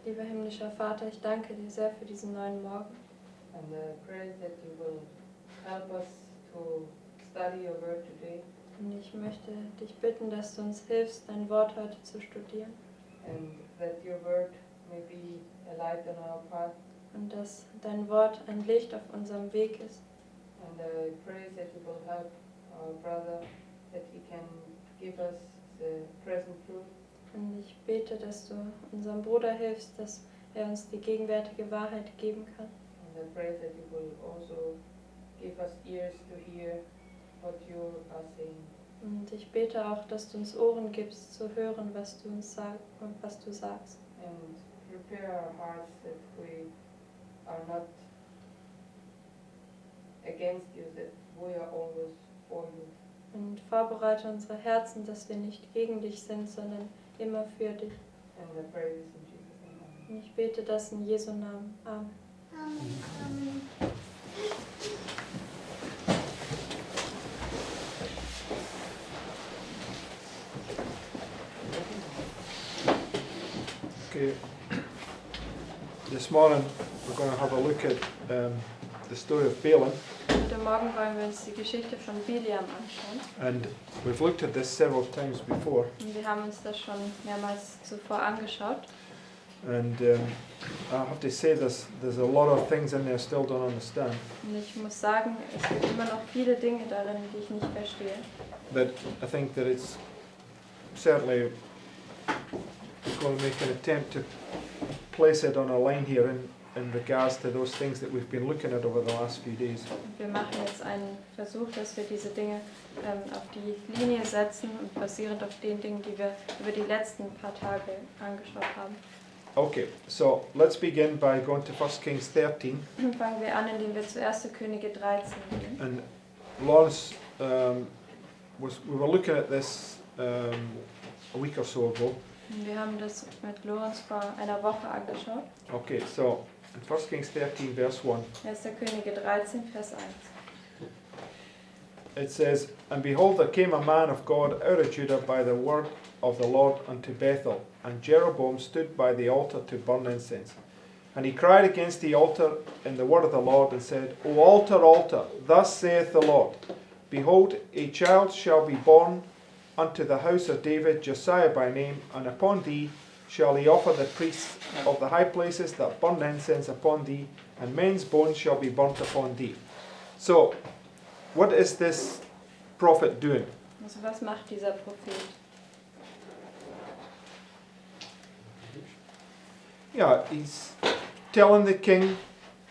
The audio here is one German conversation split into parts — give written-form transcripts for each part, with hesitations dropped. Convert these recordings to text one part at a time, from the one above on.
Lieber himmlischer Vater, ich danke dir sehr für diesen neuen Morgen. And pray that you will help us to study your word today. Und ich möchte dich bitten, dass du uns hilfst, dein Wort heute zu studieren. And that your word may be a light on our path. Und dass dein Wort ein Licht auf unserem Weg ist. And I pray that you will help our brother, that he can give us the present truth. Und ich bete, dass du unserem Bruder hilfst, dass er uns die gegenwärtige Wahrheit geben kann. And I pray that you will also give us ears to hear what you are saying. Und ich bete auch, dass du uns Ohren gibst, zu hören, was du uns sagst und was du sagst. And prepare our hearts that we are not against you, that we are always for you. Und vorbereite unsere Herzen, dass wir nicht gegen dich sind, sondern immer für dich. And I pray this in Jesus' name. Und ich bete das in Jesu Namen. Amen. Okay. This morning we're going to have a look at the story of Balaam. Heute Morgen wollen wir uns die Geschichte von Bileam anschauen. And we've looked at this several times before. Und wir haben uns das schon mehrmals zuvor angeschaut. And I have to say there's a lot of things in there I still don't understand. Und ich muss sagen, es gibt immer noch viele Dinge darin, die ich nicht verstehe. But I think that it's certainly going to make an attempt to place it on a line here in regards to those things that we've been looking at over the last few days. Und wir machen jetzt einen Versuch, dass wir diese Dinge auf die Linie setzen und basierend auf den Dingen, die wir über die letzten paar Tage angeschaut haben. Okay, so let's begin by going to 1 Kings 13. Fangen wir an, indem wir zu 1. Könige 13 gehen. And Lawrence, we were looking at this a week or so ago. Und wir haben das mit Lorenz vor einer Woche angeschaut. Okay, so in 1 Kings 13 verse 1. 1. Könige 13, Vers 1. It says, And behold, there came a man of God out of Judah by the word of the Lord unto Bethel, and Jeroboam stood by the altar to burn incense. And he cried against the altar in the word of the Lord, and said, O altar, altar, thus saith the Lord, Behold, a child shall be born unto the house of David, Josiah by name, and upon thee shall he offer the priests of the high places that burn incense upon thee, and men's bones shall be burnt upon thee. So, what is this prophet doing? Also was macht dieser Prophet? Yeah, he's telling the king,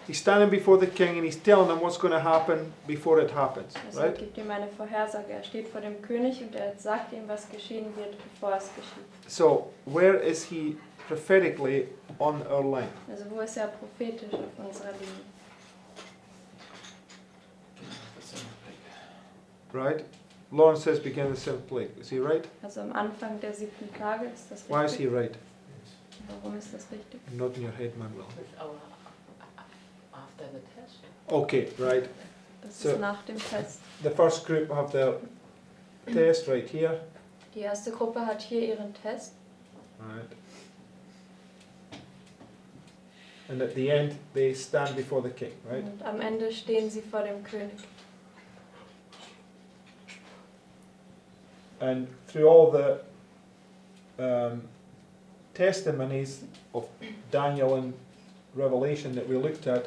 he's standing before the king and he's telling him what's going to happen before it happens, Also right? gibt ihm eine Vorhersage. Er steht vor dem König und er sagt ihm, was geschehen wird, bevor es geschieht. So, where is he prophetically on our line? Also wo ist er prophetisch auf unserer Linie? Right? Lawrence says begin the seventh plague. Is he right? Also am Anfang der 7. Plage, ist das Why is he richtig? right? Warum ist das richtig? Not in your head, Manuel. After the test. Okay, right. Das So- ist nach dem Test. The first group have their test right here. Die erste Gruppe hat hier ihren Test. Right. And at the end, they stand before the king, right? Und am Ende stehen sie vor dem König. And through all the testimonies of Daniel and Revelation that we looked at,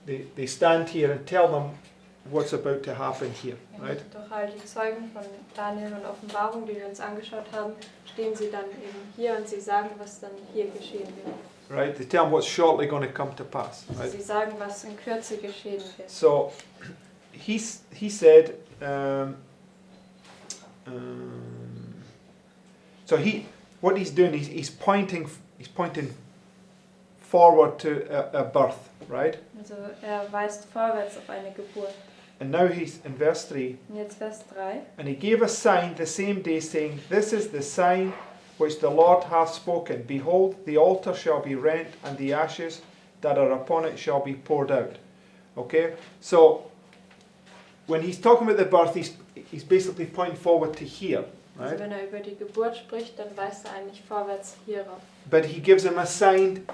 they stand here and tell them what's about to happen here, right? Und durch all die Zeugen von Daniel und Offenbarung, die wir uns angeschaut haben, stehen sie dann eben hier und sie sagen, was dann hier geschehen wird. Right? They tell them what's shortly going to come to pass, Also right? sie sagen, was in Kürze geschehen wird. So he said, so what he's doing, he's pointing forward to a birth, right? Also er weist vorwärts auf eine Geburt. And now he's in verse 3. Und jetzt Vers 3. And he gave a sign the same day, saying, This is the sign which the Lord hath spoken. Behold, the altar shall be rent, and the ashes that are upon it shall be poured out. Okay? So, when he's talking about the birth, he's basically pointing forward to here. Also Right? wenn über die Geburt spricht, dann weist eigentlich vorwärts hierauf. But he gives him a sign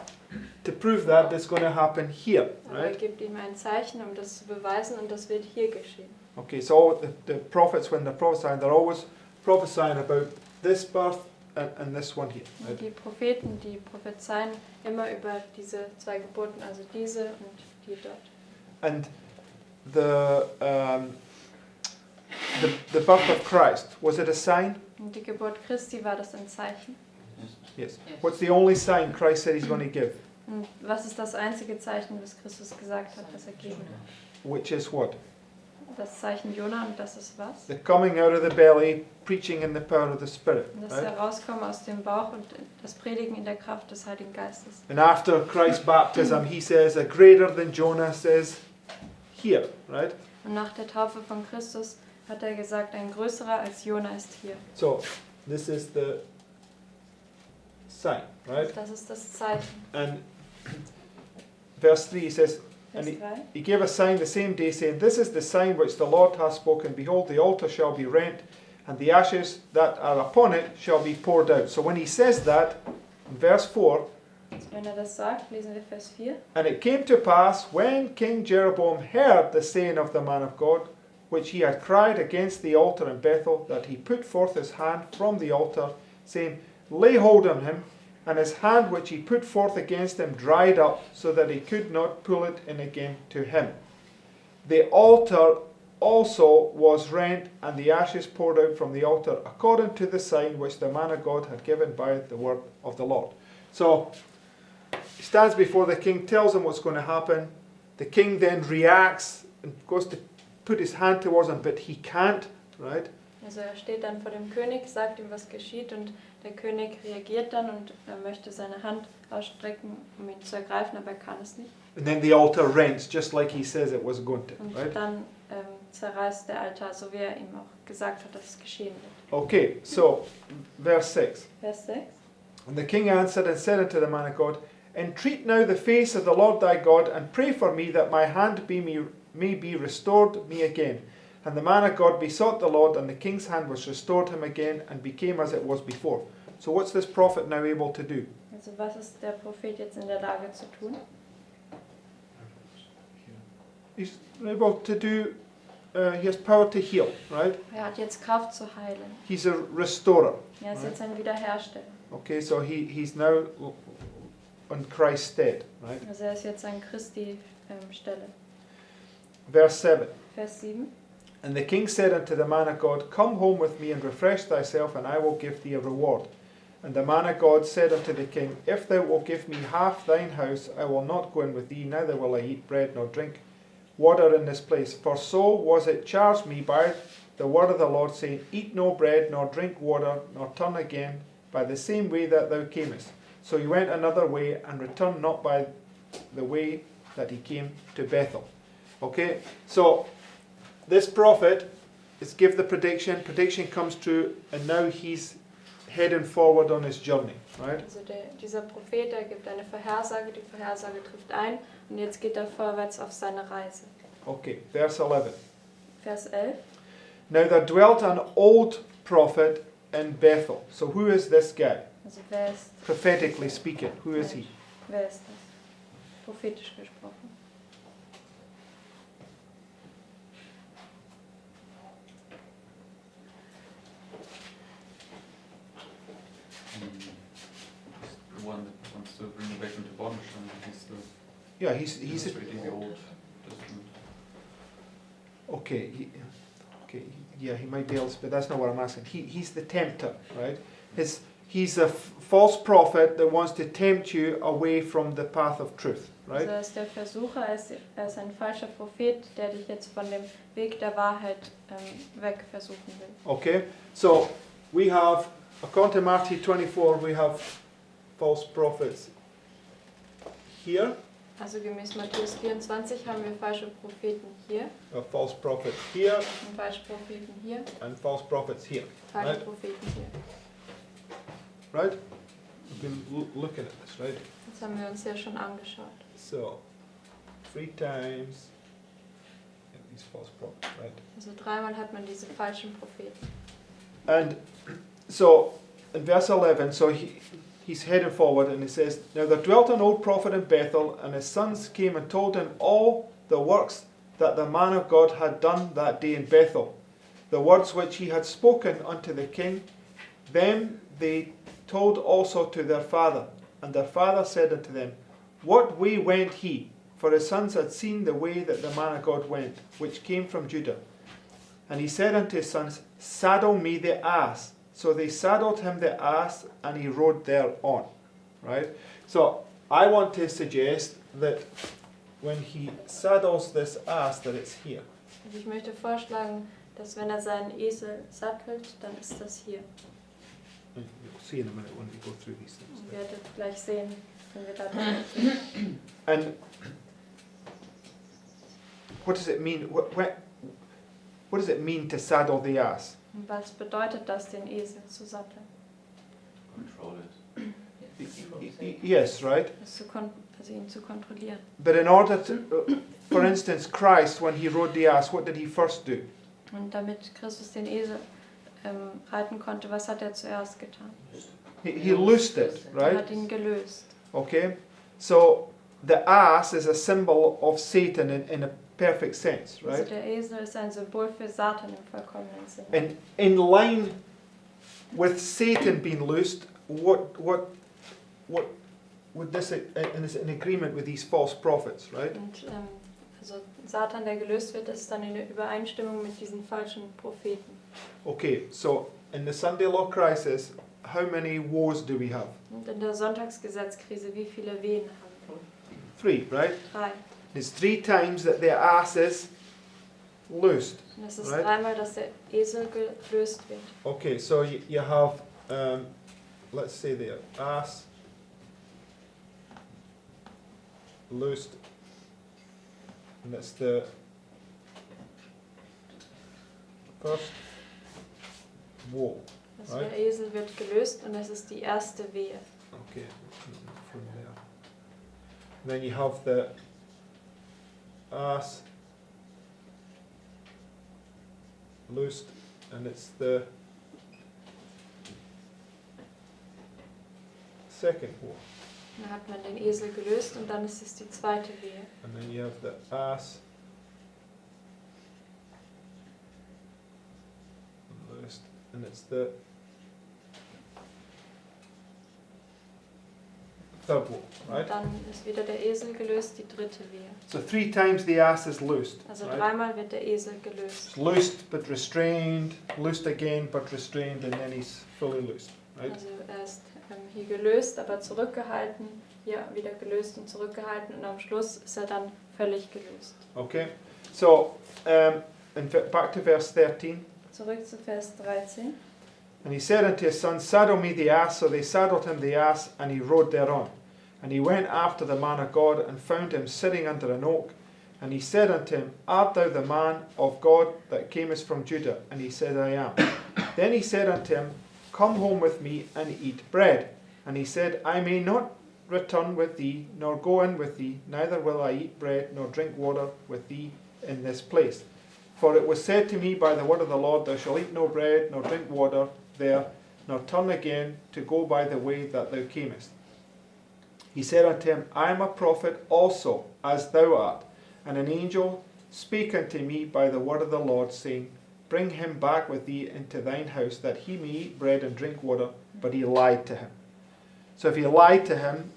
to prove that that's going to happen here. Aber Right? gibt ihm ein Zeichen, das zu beweisen, und das wird hier geschehen. Okay, so the prophets, when they're prophesying, they're always prophesying about this birth and this one here. Right? Und die Propheten, die prophezeien immer über diese zwei Geburten, also diese und die dort. And the birth of Christ, was it a sign? Und die Geburt Christi, war das ein Zeichen? Yes. Yes. What's the only sign Christ said he's going to give? Und was ist das einzige Zeichen, was Christus gesagt hat, was er geben wird? Which is what? Das Zeichen Jona, und das ist was? The coming out of the belly, preaching in the power of the Spirit. Und das Right? Herauskommen aus dem Bauch und das Predigen in der Kraft des Heiligen Geistes. And after Christ's baptism, he says, a greater than Jonah says here, right? Und nach der Taufe von Christus hat er gesagt, ein größerer als Jona ist hier. So, this is the sign, right? Das ist das Zeichen. And verse 3 says, Vers And 3. he gave a sign the same day, saying, This is the sign which the Lord hath spoken. Behold, the altar shall be rent, and the ashes that are upon it shall be poured out. So when he says that, in verse 4, Also wenn er das sagt, lesen wir Vers 4. And it came to pass, when King Jeroboam heard the saying of the man of God, which he had cried against the altar in Bethel, that he put forth his hand from the altar, saying, Lay hold on him. And his hand which he put forth against him dried up, so that he could not pull it in again to him. The altar also was rent, and the ashes poured out from the altar, according to the sign which the man of God had given by the word of the Lord. So, he stands before the king, tells him what's going to happen. The king then reacts and goes to put his hand towards him, but he can't, right? Also er steht dann vor dem König, sagt ihm, was geschieht, und der König reagiert dann und er möchte seine Hand ausstrecken, um ihn zu ergreifen, aber er kann es nicht. And then the altar rents, just like he says it was going to, Und right? dann zerreißt der Altar, so wie er ihm auch gesagt hat, dass es geschehen wird. Okay, so, verse 6. Vers 6. And the king answered and said unto the man of God, Entreat now the face of the Lord thy God, and pray for me that my hand may be restored me again. And the man of God besought the Lord, and the king's hand was restored him again, and became as it was before. So what's this prophet now able to do? Also was ist der Prophet jetzt in der Lage zu tun? He's able to do, he has power to heal, right? Er hat jetzt Kraft zu heilen. He's a restorer. Er ist jetzt ein Wiederhersteller. Okay, so he's now on Christ's stead, right? Also er ist jetzt an Christi Stelle. Verse 7. Vers 7. And the king said unto the man of God, Come home with me and refresh thyself, and I will give thee a reward. And the man of God said unto the king, If thou wilt give me half thine house, I will not go in with thee, neither will I eat bread nor drink water in this place. For so was it charged me by the word of the Lord, saying, Eat no bread, nor drink water, nor turn again by the same way that thou camest. So he went another way, and returned not by the way that he came to Bethel. Okay, so this prophet is give the prediction comes true, and now he's heading forward on his journey, right? Also dieser Prophet, der gibt eine Vorhersage, die Vorhersage trifft ein, und jetzt geht er vorwärts auf seine Reise. Okay, verse 11. Vers 11. Now there dwelt an old prophet in Bethel. So who is this guy? Also wer ist, Prophetically speaking, who is he? wer ist das? Prophetisch gesprochen. The one that wants to bring you back into bondage, and he's the Yeah, he's a, illustrating the Old Testament. okay. Yeah, he might be else, but that's not what I'm asking. He's the tempter, right? He's a false prophet that wants to tempt you away from the path of truth, right? Also er ist der Versucher, er ist ein falscher Prophet, der dich jetzt von dem Weg der Wahrheit weg versuchen will. Okay, so we have, according to Matthew 24, we have false prophets here. Also gemäß Matthäus 24 haben wir falsche Propheten hier, false prophets here, und falsche Propheten hier, and false prophets here. falsche Right? Propheten hier. Right? We've been looking at this, right? Das haben wir uns ja schon angeschaut. So, 3 times these false prophets, right? Also dreimal hat man diese falschen Propheten. And so, in verse 11, so he's heading forward and he says, Now there dwelt an old prophet in Bethel, and his sons came and told him all the works that the man of God had done that day in Bethel, the words which he had spoken unto the king. Them they told also to their father. And their father said unto them, What way went he? For his sons had seen the way that the man of God went, which came from Judah. And he said unto his sons, Saddle me the ass. So they saddled him the ass, and he rode thereon. Right? So I want to suggest that when he saddles this ass, that it's here. Also ich möchte vorschlagen, dass wenn er seinen Esel sattelt, dann ist das hier. And you'll see in a minute when we go through these things. Ihr werdet gleich sehen, wenn wir da drin sind. And what does it mean? What does it mean to saddle the ass? Und was bedeutet das, den Esel zu satteln? Control it. Yes, right? Also ihn zu kontrollieren. But in order to, for instance, Christ, when he rode the ass, what did he first do? Und damit Christus den Esel reiten konnte, was hat er zuerst getan? He loosed it, Er right? hat ihn gelöst. Okay? So the ass is a symbol of Satan in a perfect sense, Also right? der Esel ist ein Symbol für Satan im vollkommenen Sinne. And in line with Satan being loosed, what would this, and is in agreement with these false prophets, right? Und also Satan, der gelöst wird, ist dann in Übereinstimmung mit diesen falschen Propheten. Okay, so in the Sunday law crisis, how many woes do we have? Und in der Sonntagsgesetzkrise, wie viele Wehen haben wir? 3, right? 3. It's 3 times that the ass is loosed. Und es ist Right. dreimal, dass der Esel gelöst wird. Okay, so you have, let's say the ass loosed, and that's the first woe. Also Right. der Esel wird gelöst und es ist die erste Wehe. Okay, from there. Then you have the ass loosed, and it's the second woe. Dann hat man den Esel gelöst und dann ist es die zweite Wehe. And then you have the ass loosed, and it's the third woe, right? Und dann ist wieder der Esel gelöst, die dritte Wehe. So 3 times the ass is loosed. Also right? dreimal wird der Esel gelöst. It's loosed but restrained, loosed again but restrained, and then he's fully loosed, right? Also er ist hier gelöst, aber zurückgehalten, hier wieder gelöst und zurückgehalten und am Schluss ist er dann völlig gelöst. Okay, so back to verse 13. Zurück zu Vers 13. And he said unto his son, Saddle me the ass. So they saddled him the ass, and he rode thereon. And he went after the man of God, and found him sitting under an oak. And he said unto him, Art thou the man of God that camest from Judah? And he said, I am. Then he said unto him, Come home with me, and eat bread. And he said, I may not return with thee, nor go in with thee, neither will I eat bread, nor drink water with thee in this place. For it was said to me by the word of the Lord, Thou shalt eat no bread, nor drink water there, nor turn again to go by the way that thou camest. He said unto him, I am a prophet also, as thou art. And an angel spake unto me by the word of the Lord, saying, Bring him back with thee into thine house, that he may eat bread and drink water. But he lied to him. So if he lied to him,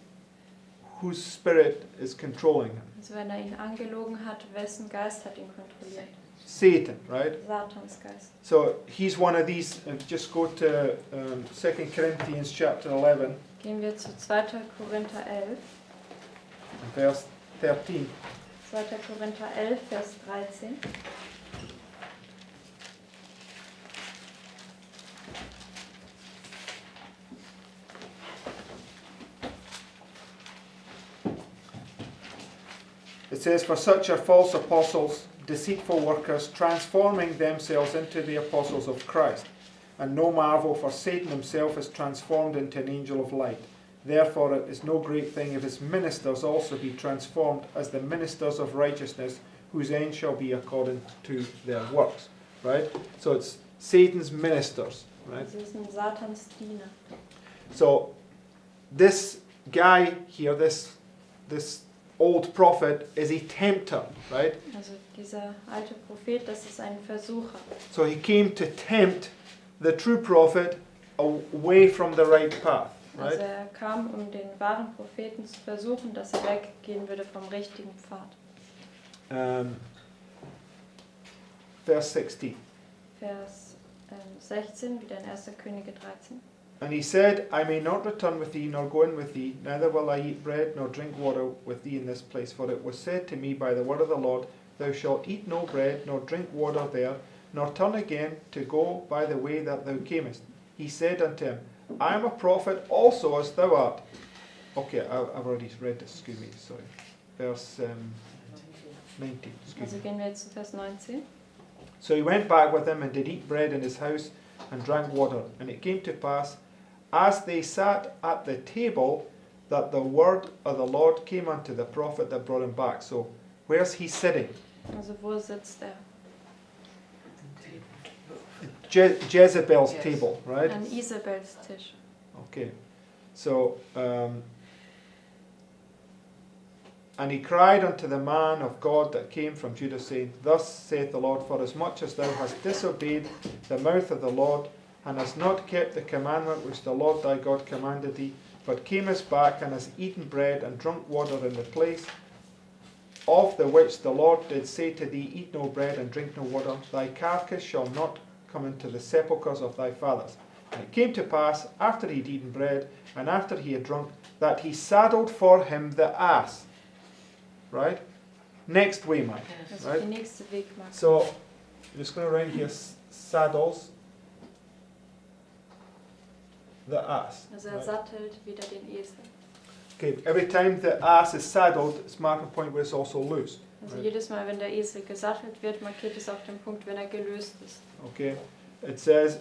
whose spirit is controlling him? Also wenn er ihn angelogen hat, wessen Geist hat ihn kontrolliert? Satan, right? Satans Geist. So he's one of these. Just go to 2 Corinthians chapter 11, Gehen wir zu 2. Korinther 11. verse 13. 2. Korinther 11, Vers 13. It says, "For such are false apostles, deceitful workers, transforming themselves into the apostles of Christ. And no marvel, for Satan himself is transformed into an angel of light. Therefore it is no great thing if his ministers also be transformed as the ministers of righteousness, whose end shall be according to their works." Right? So it's Satan's ministers. Right? Sie sind Satans Diener. So this guy here, this old prophet, is a tempter, right? Also dieser alte Prophet, das ist ein Versucher. So he came to tempt the true prophet away from the right path, Also right? kam, den wahren Propheten zu versuchen, dass weggehen würde vom richtigen Pfad. Verse 16. Vers 16, wieder in 1. Könige 13. And he said, "I may not return with thee, nor go in with thee, neither will I eat bread, nor drink water with thee in this place. For it was said to me by the word of the Lord, Thou shalt eat no bread, nor drink water there, nor turn again to go by the way that thou camest." He said unto him, "I am a prophet also as thou art." Okay, I've already read this, excuse me, sorry. Verse 19, excuse Also me. gehen wir jetzt zu Vers 19. So he went back with him and did eat bread in his house and drank water. And it came to pass, as they sat at the table, that the word of the Lord came unto the prophet that brought him back. So where's he sitting? Also wo sitzt er? Jezebel's Yes. table, right? An Isabels Tisch. Okay. So, and he cried unto the man of God that came from Judas, saying, "Thus saith the Lord, forasmuch as thou hast disobeyed the mouth of the Lord, and hast not kept the commandment which the Lord thy God commanded thee, but camest back and hast eaten bread and drunk water in the place of the which the Lord did say to thee, Eat no bread and drink no water, thy carcass shall not come into the sepulchres of thy fathers." And it came to pass, after he had eaten bread, and after he had drunk, that he saddled for him the ass. Right? Next way, Mike. Also Right? die nächste Wegmarke. So, I'm just going to write here, saddles the ass. Also Right? sattelt wieder den Esel. Okay, every time the ass is saddled, it's marking a point where it's also loose. Also Right? jedes Mal, wenn der Esel gesattelt wird, markiert es auf den Punkt, wenn er gelöst ist. Okay, it says,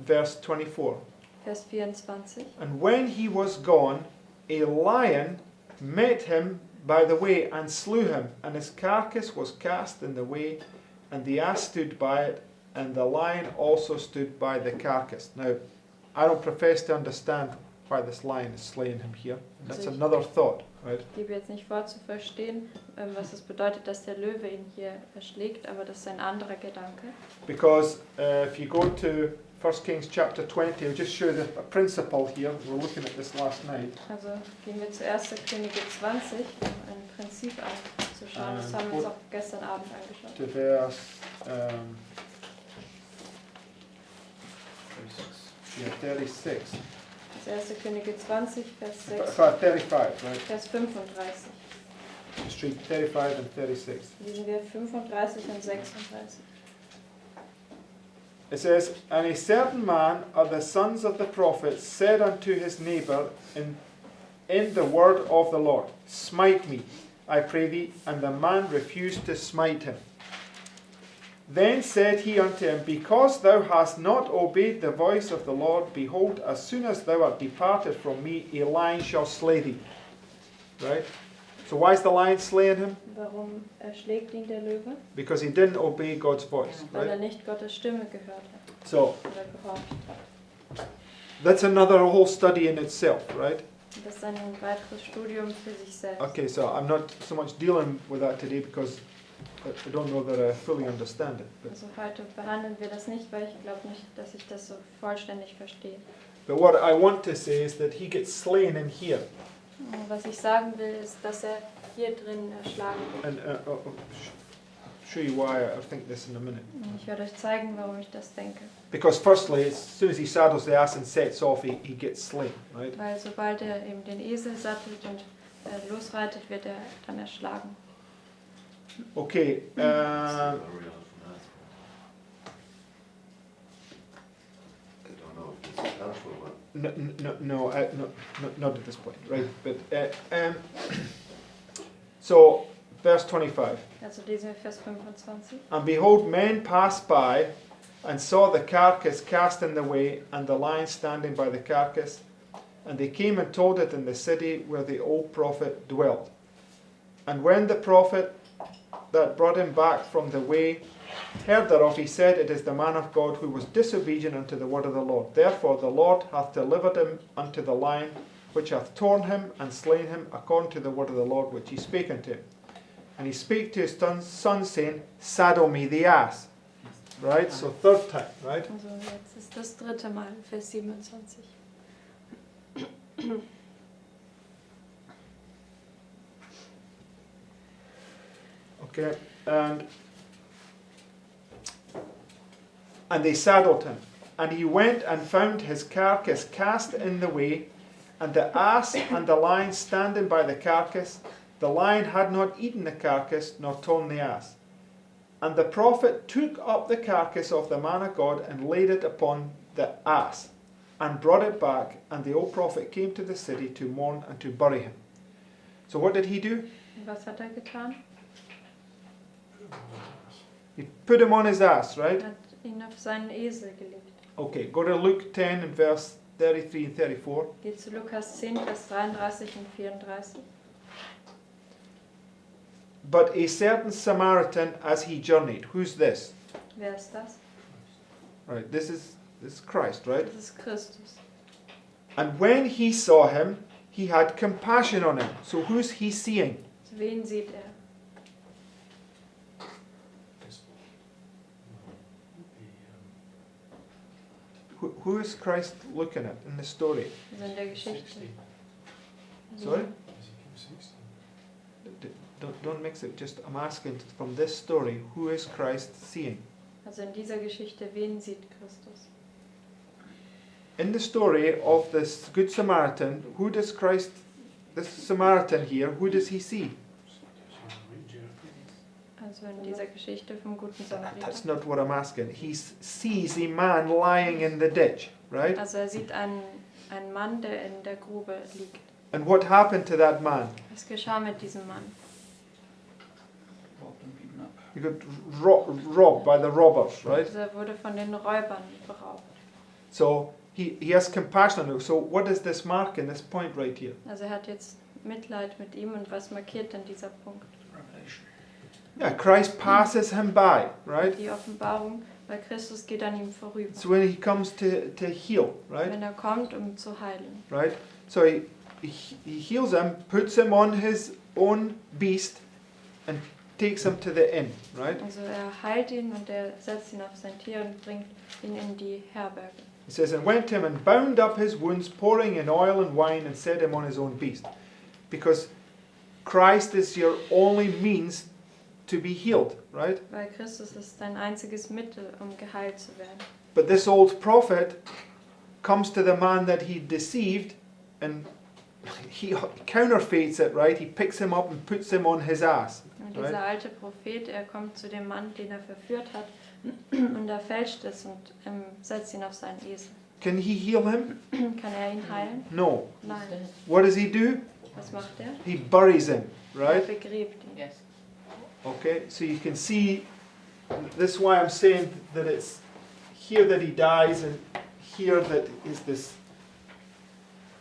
verse 24. Vers 24. And when he was gone, a lion met him by the way and slew him, and his carcass was cast in the way, and the ass stood by it, and the lion also stood by the carcass. Now, I don't profess to understand why this lion is slaying him here. That's another thought, right? Ich gebe jetzt nicht vor zu verstehen, was es bedeutet, dass der Löwe ihn hier erschlägt, aber das ist ein anderer Gedanke. Because if you go to 1 Kings chapter 20, I'll just show you a principle here. We were looking at this last night. Also gehen wir zu 1. Könige 20, um ein Prinzip anzuschauen. Das haben wir uns auch gestern Abend angeschaut. To verse 36. Das 1. Könige 20, Vers 6, 35, right? Vers 35. Just read 35 and 36. Lesen wir 35 und 36. It says, "And a certain man of the sons of the prophets said unto his neighbour in the word of the Lord, Smite me, I pray thee. And the man refused to smite him. Then said he unto him, Because thou hast not obeyed the voice of the Lord, behold, as soon as thou art departed from me, a lion shall slay thee." Right? So why is the lion slaying him? Warum erschlägt ihn der Löwe? Because he didn't obey God's voice. Weil er Right? nicht Gottes Stimme gehört hat So oder gehorcht hat. that's another whole study in itself, right? Und das ist ein weiteres Studium für sich selbst. Okay, so I'm not so much dealing with that today because I don't know that I fully understand it. Also heute behandeln wir das nicht, weil ich glaube nicht, dass ich das so vollständig verstehe. But what I want to say is that he gets slain in here. Und was ich sagen will, ist, dass er hier drin erschlagen wird. And show you why I think this in a minute. Und ich werde euch zeigen, warum ich das denke. Because firstly, as soon as he saddles the ass and sets off, he gets slain, right? Weil sobald er eben den Esel sattelt und losreitet, wird er dann erschlagen. Okay, not at this point, right? But So, verse 25. Also lesen wir Vers 25. And behold, men passed by and saw the carcass cast in the way, and the lion standing by the carcass. And they came and told it in the city where the old prophet dwelt. And when the prophet that brought him back from the way heard thereof, he said, It is the man of God who was disobedient unto the word of the Lord. Therefore the Lord hath delivered him unto the lion, which hath torn him and slain him according to the word of the Lord which he spake unto him. And he spake to his son, saying, Saddle me the ass. Right? So third time, right? Also jetzt ist das dritte Mal, Vers 27. Okay, and they saddled him. And he went and found his carcass cast in the way, and the ass and the lion standing by the carcass. The lion had not eaten the carcass, nor torn the ass. And the prophet took up the carcass of the man of God, and laid it upon the ass, and brought it back. And the old prophet came to the city to mourn and to bury him. So what did he do? Was hat getan? He put him on his ass, right? Hat ihn auf seinen Esel gelegt. Okay, go to Luke 10 and verse 33 and 34. Geht zu Lukas 10, Vers 33 und 34. But a certain Samaritan as he journeyed. Who's this? Wer ist das? Right, this is Christ, right? Das ist Christus. And when he saw him, he had compassion on him. So who's he seeing? Wen sieht er? Who is Christ looking at in the story? Also in der Geschichte. Sorry? Don't mix it. Just I'm asking from this story, who is Christ seeing? Also in dieser Geschichte, wen sieht Christus? In the story of this Good Samaritan, who does Christ, this Samaritan here, who does he see? Also in dieser Geschichte vom guten That's Samariter. not what I'm asking. He sees a man lying in the ditch, right? Also er sieht einen Mann, der in der Grube liegt. And what happened to that man? Was geschah mit diesem Mann? Robbed and beaten up. He got robbed by the robbers, right? Also er wurde von den Räubern beraubt. So he has compassion on him. So what does this mark in this point right here? Also er hat jetzt Mitleid mit ihm und was markiert denn dieser Punkt? Revelation. Yeah, Christ passes him by, right? Die Offenbarung, weil Christus geht an ihm vorüber. So when he comes to heal, right? Wenn er kommt, um zu heilen. Right? So he heals him, puts him on his own beast, and takes him to the inn, right? Also er heilt ihn und er setzt ihn auf sein Tier und bringt ihn in die Herberge. It says, and went to him and bound up his wounds, pouring in oil and wine, and set him on his own beast. Because Christ is your only means to be healed, right? Weil Christus ist dein einziges Mittel, um geheilt zu werden. But this old prophet comes to the man that he deceived, and he counterfeits it, right? He picks him up and puts him on his ass. Und dieser alte Prophet, er kommt zu dem Mann, den er verführt hat, und er fälscht es und setzt ihn auf seinen Esel. Can he heal him? Kann er ihn heilen? No. Nein. What does he do? Was macht er? He buries him, Er right? begräbt ihn. Yes. Okay, so you can see, this is why I'm saying that it's here that he dies, and here that is this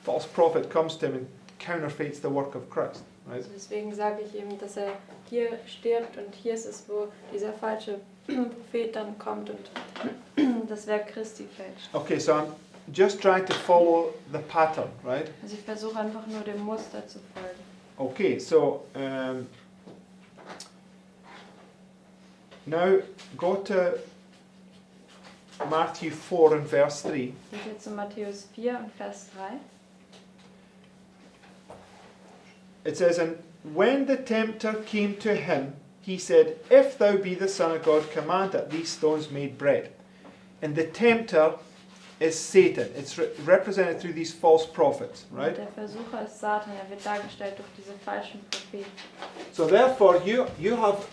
false prophet comes to him and counterfeits the work of Christ, right? Also deswegen sage ich eben, dass er hier stirbt und hier ist es, wo dieser falsche Prophet dann kommt und das Werk Christi fälscht. Okay, so I'm just trying to follow the pattern, right? Also ich versuche einfach nur dem Muster zu folgen. Okay, so now go to Matthew 4 and verse 3. Geht jetzt zu Matthäus 4 und Vers 3. It says, and when the tempter came to him, he said, if thou be the Son of God, command that these stones made bread. And the tempter is Satan. It's represented through these false prophets, Und right? der Versucher ist Satan, er wird dargestellt durch diese falschen Propheten. So therefore, you have,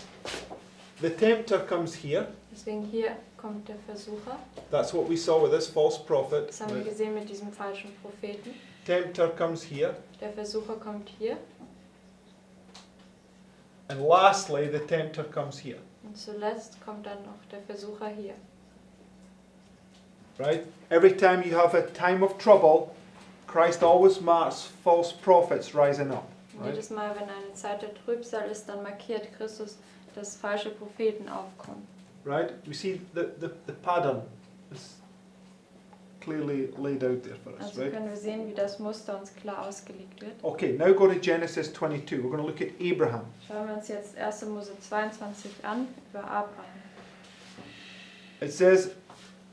the tempter comes here. Deswegen hier kommt der Versucher. That's what we saw with this false prophet. Das haben wir gesehen mit diesem falschen Propheten. Tempter comes here. Der Versucher kommt hier. And lastly, the tempter comes here. Und zuletzt kommt dann noch der Versucher hier. Right? Every time you have a time of trouble, Christ always marks false prophets rising up. Und Right? jedes Mal, wenn eine Zeit der Trübsal ist, dann markiert Christus, dass falsche Propheten aufkommen. Right? We see the pattern is clearly laid out there for us. Also Right? können wir sehen, wie das Muster uns klar ausgelegt wird. Okay, now go to Genesis 22. We're going to look at Abraham. Schauen wir uns jetzt 1. Mose 22 an, über Abraham. It says,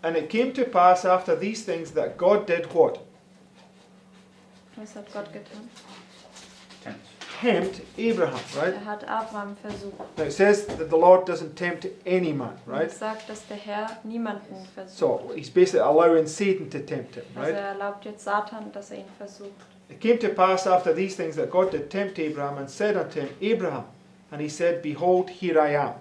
and it came to pass after these things that God did what? Was hat Gott getan? Tempt Abraham, right? Er hat Abraham versucht. Now it says that the Lord doesn't tempt any man, Und right? es sagt, dass der Herr niemanden versucht. So he's basically allowing Satan to tempt him, Also right? er erlaubt jetzt Satan, dass er ihn versucht. It came to pass after these things that God did tempt Abraham and said unto him, Abraham. And he said, Behold, here I am.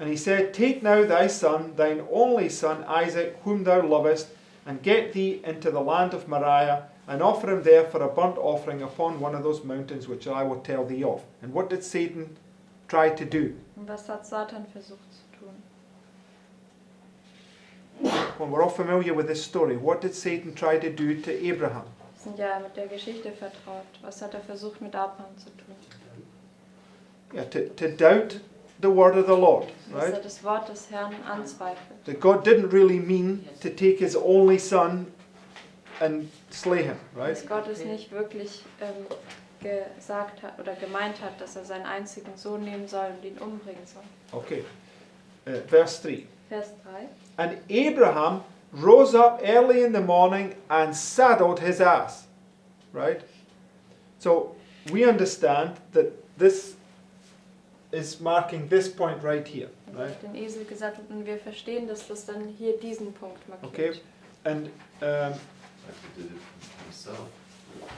And he said, Take now thy son, thine only son Isaac, whom thou lovest, and get thee into the land of Moriah, and offer him there for a burnt offering upon one of those mountains which I will tell thee of. And what did Satan try to do? Und was hat Satan versucht zu tun? Well, we're all familiar with this story. What did Satan try to do to Abraham? Wir sind ja mit der Geschichte vertraut. Was hat er versucht mit Abraham zu tun? Yeah, to doubt the word of the Lord, Dass er right? das Wort des Herrn anzweifelt. That God didn't really mean to take his only son and slay him, right? Dass Gott es nicht wirklich gesagt hat oder gemeint hat, dass er seinen einzigen Sohn nehmen soll und ihn umbringen soll. Okay. Verse 3. Vers 3. And Abraham rose up early in the morning and saddled his ass, right? So we understand that this is marking this point right here, Er right? hat den Esel gesattelt und wir verstehen, dass das dann hier diesen Punkt markiert. Okay. And Like he did it himself with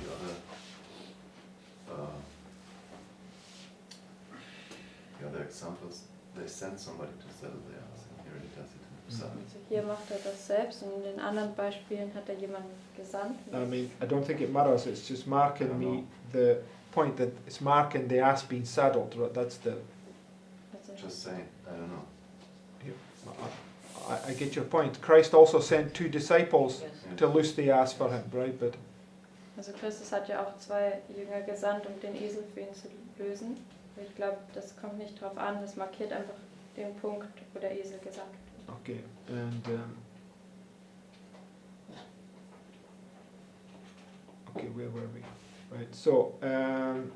the other examples. They send somebody to settle the ass, and here he does it himself. Also hier macht er das selbst und in den anderen Beispielen hat er jemanden gesandt. I mean, I don't think it matters. It's just marking me the point that it's marking the ass being saddled. Right? That's the. Also, Just saying, I don't know. I get your point. Christ also sent 2 disciples Yes. to loose the ass for him, right? But also Christus hat ja auch 2 Jünger gesandt, um den Esel für ihn zu lösen. Ich glaube, das kommt nicht drauf an, das markiert einfach den Punkt, wo der Esel gesandt wird. okay, and okay, where were we? Right. So, and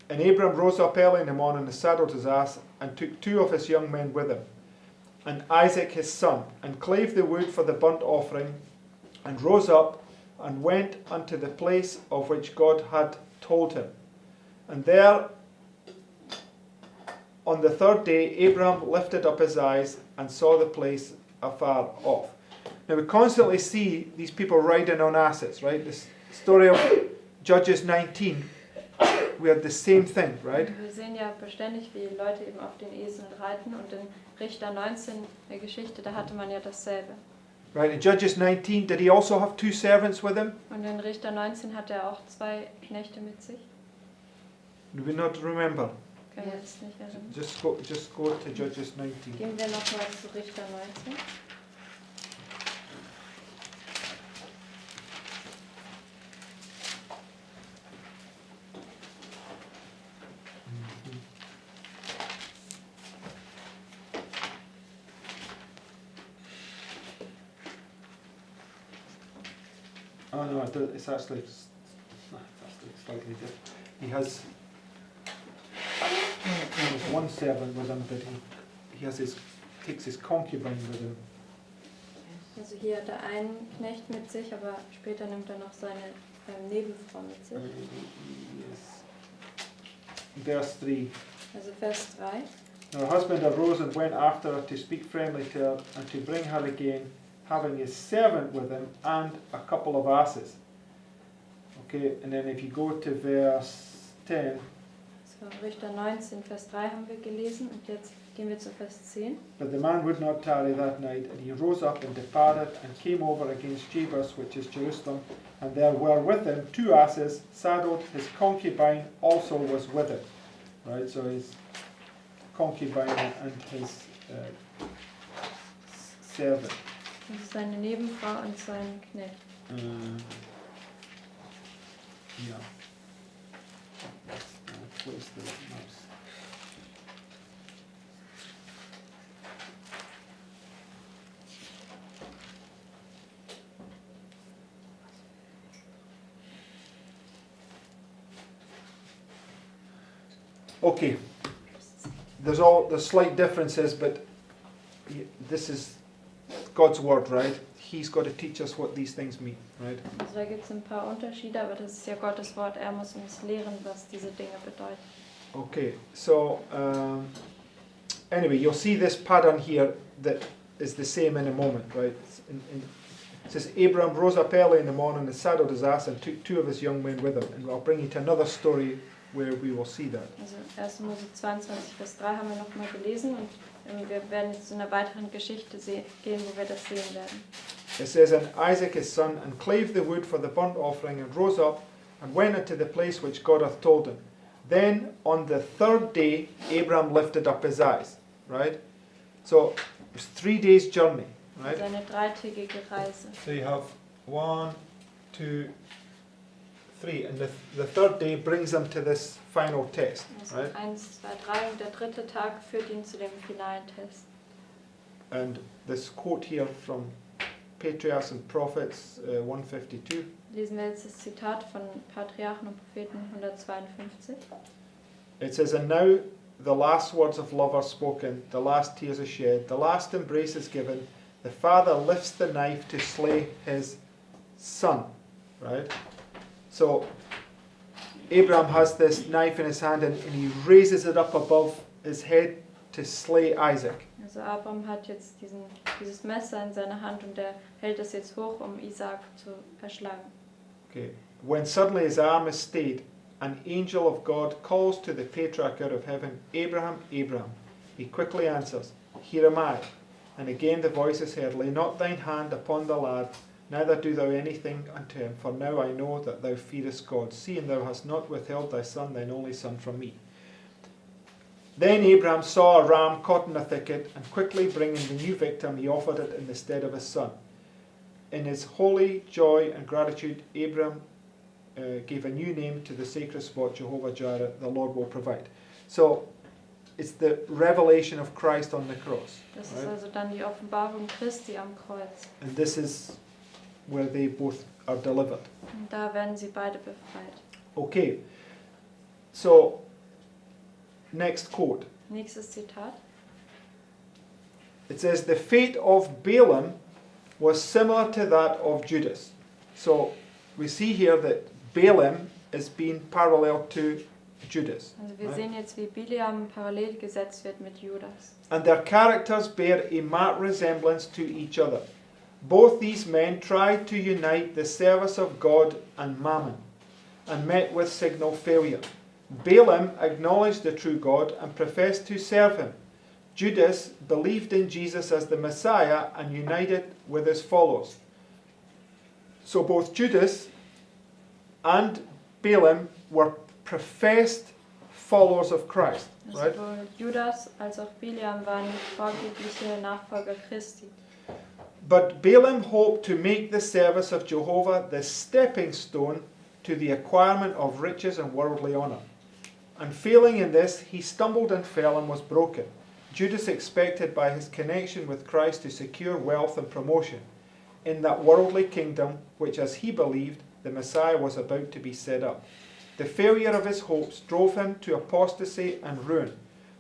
Abram rose up early in the morning and saddled his ass and took 2 of his young men with him, and Isaac his son, and clave the wood for the burnt offering, and rose up and went unto the place of which God had told him. And there on the 3rd day Abraham lifted up his eyes and saw the place afar off. Now we constantly see these people riding on asses, right? This story of Judges 19, we had the same thing, right? Wir sehen ja beständig, wie Leute eben auf den Eseln reiten und in Richter 19 der Geschichte, da hatte man ja dasselbe. Right, in Judges 19, did he also have 2 servants with him? Und in Richter 19 hatte er auch 2 Knechte mit sich. Do we not remember? Können wir uns nicht erinnern. Just go to Judges 19. Gehen wir nochmal zu Richter 19. Oh no, it's actually slightly different. He has one servant with him, but he has takes his concubine with him. Also hier hat er einen Knecht mit sich, aber später nimmt er noch seine Nebenfrau mit sich. Yes. Verse 3. Also Vers 3. Her husband arose and went after her to speak friendly to her and to bring her again, having his servant with him and a couple of asses. Okay, and then if you go to verse 10, So Richter 19, Vers 3 haben wir gelesen und jetzt Gehen wir zu Vers 10. But the man would not tarry that night, and he rose up and departed, and came over against Jebus, which is Jerusalem, and there were with him 2 asses saddled. His concubine also was with him. Right, so his concubine and his servant. Also seine Nebenfrau und sein Knecht. Yeah. Close the mouse. Okay, there's slight differences, but this is God's word, right? He's got to teach us what these things mean, right? Also da gibt es ein paar Unterschiede, aber das ist ja Gottes Wort. Er muss uns lehren, was diese Dinge bedeuten. Okay, so anyway, you'll see this pattern here that is the same in a moment, right? It says, Abram rose up early in the morning and saddled his ass and took 2 of his young men with him. And I'll bring you to another story where we will see that. Also 1. Mose 22, Vers 3 haben wir nochmal gelesen und wir werden jetzt zu einer weiteren Geschichte gehen, wo wir das sehen werden. It says, and Isaac his son, and clave the wood for the burnt offering, and rose up, and went into the place which God hath told him. Then on the 3rd day, Abram lifted up his eyes. Right? So it was 3 days' journey. Right? Also eine 3-tägige Reise. So you have 1, 2, 3, and the 3rd day brings them to this final test. Also Right? 1, 2, 3 und der 3. Tag führt ihn zu dem finalen Test. And this quote here from Patriarchs and Prophets 152. Lesen wir jetzt das Zitat von Patriarchen und Propheten 152. It says, and now the last words of love are spoken, the last tears are shed, the last embrace is given, the father lifts the knife to slay his son. Right? So Abraham has this knife in his hand and he raises it up above his head to slay Isaac. Also Abraham hat jetzt dieses Messer in seiner Hand und er hält es jetzt hoch, um Isaak zu erschlagen. Okay. When suddenly his arm is stayed, an angel of God calls to the patriarch out of heaven, Abraham, Abraham. He quickly answers, Here am I. And again the voice is heard, Lay not thine hand upon the lad, neither do thou anything unto him, for now I know that thou fearest God, seeing thou hast not withheld thy son, thine only son, from me. Then Abraham saw a ram caught in a thicket, and quickly bringing the new victim, he offered it in the stead of his son. In his holy joy and gratitude, Abraham gave a new name to the sacred spot, Jehovah Jireh, the Lord will provide. So it's the revelation of Christ on the cross. Das ist also dann die Offenbarung Christi am Kreuz. And this is where they both are delivered. Und da werden sie beide befreit. Okay, so next quote. Nächstes Zitat. It says, the fate of Balaam was similar to that of Judas. So we see here that Balaam is being parallel to Judas. Also wir sehen jetzt, wie Bileam parallel gesetzt wird mit Judas. And their characters bear a marked resemblance to each other. Both these men tried to unite the service of God and Mammon, and met with signal failure. Balaam acknowledged the true God and professed to serve him. Judas believed in Jesus as the Messiah and united with his followers. So both Judas and Balaam were professed followers of Christ. Also Right? sowohl Judas als auch Bileam waren vorgebliche Nachfolger Christi. But Balaam hoped to make the service of Jehovah the stepping stone to the acquirement of riches and worldly honour. And failing in this, he stumbled and fell and was broken. Judas expected by his connection with Christ to secure wealth and promotion in that worldly kingdom which, as he believed, the Messiah was about to be set up. The failure of his hopes drove him to apostasy and ruin.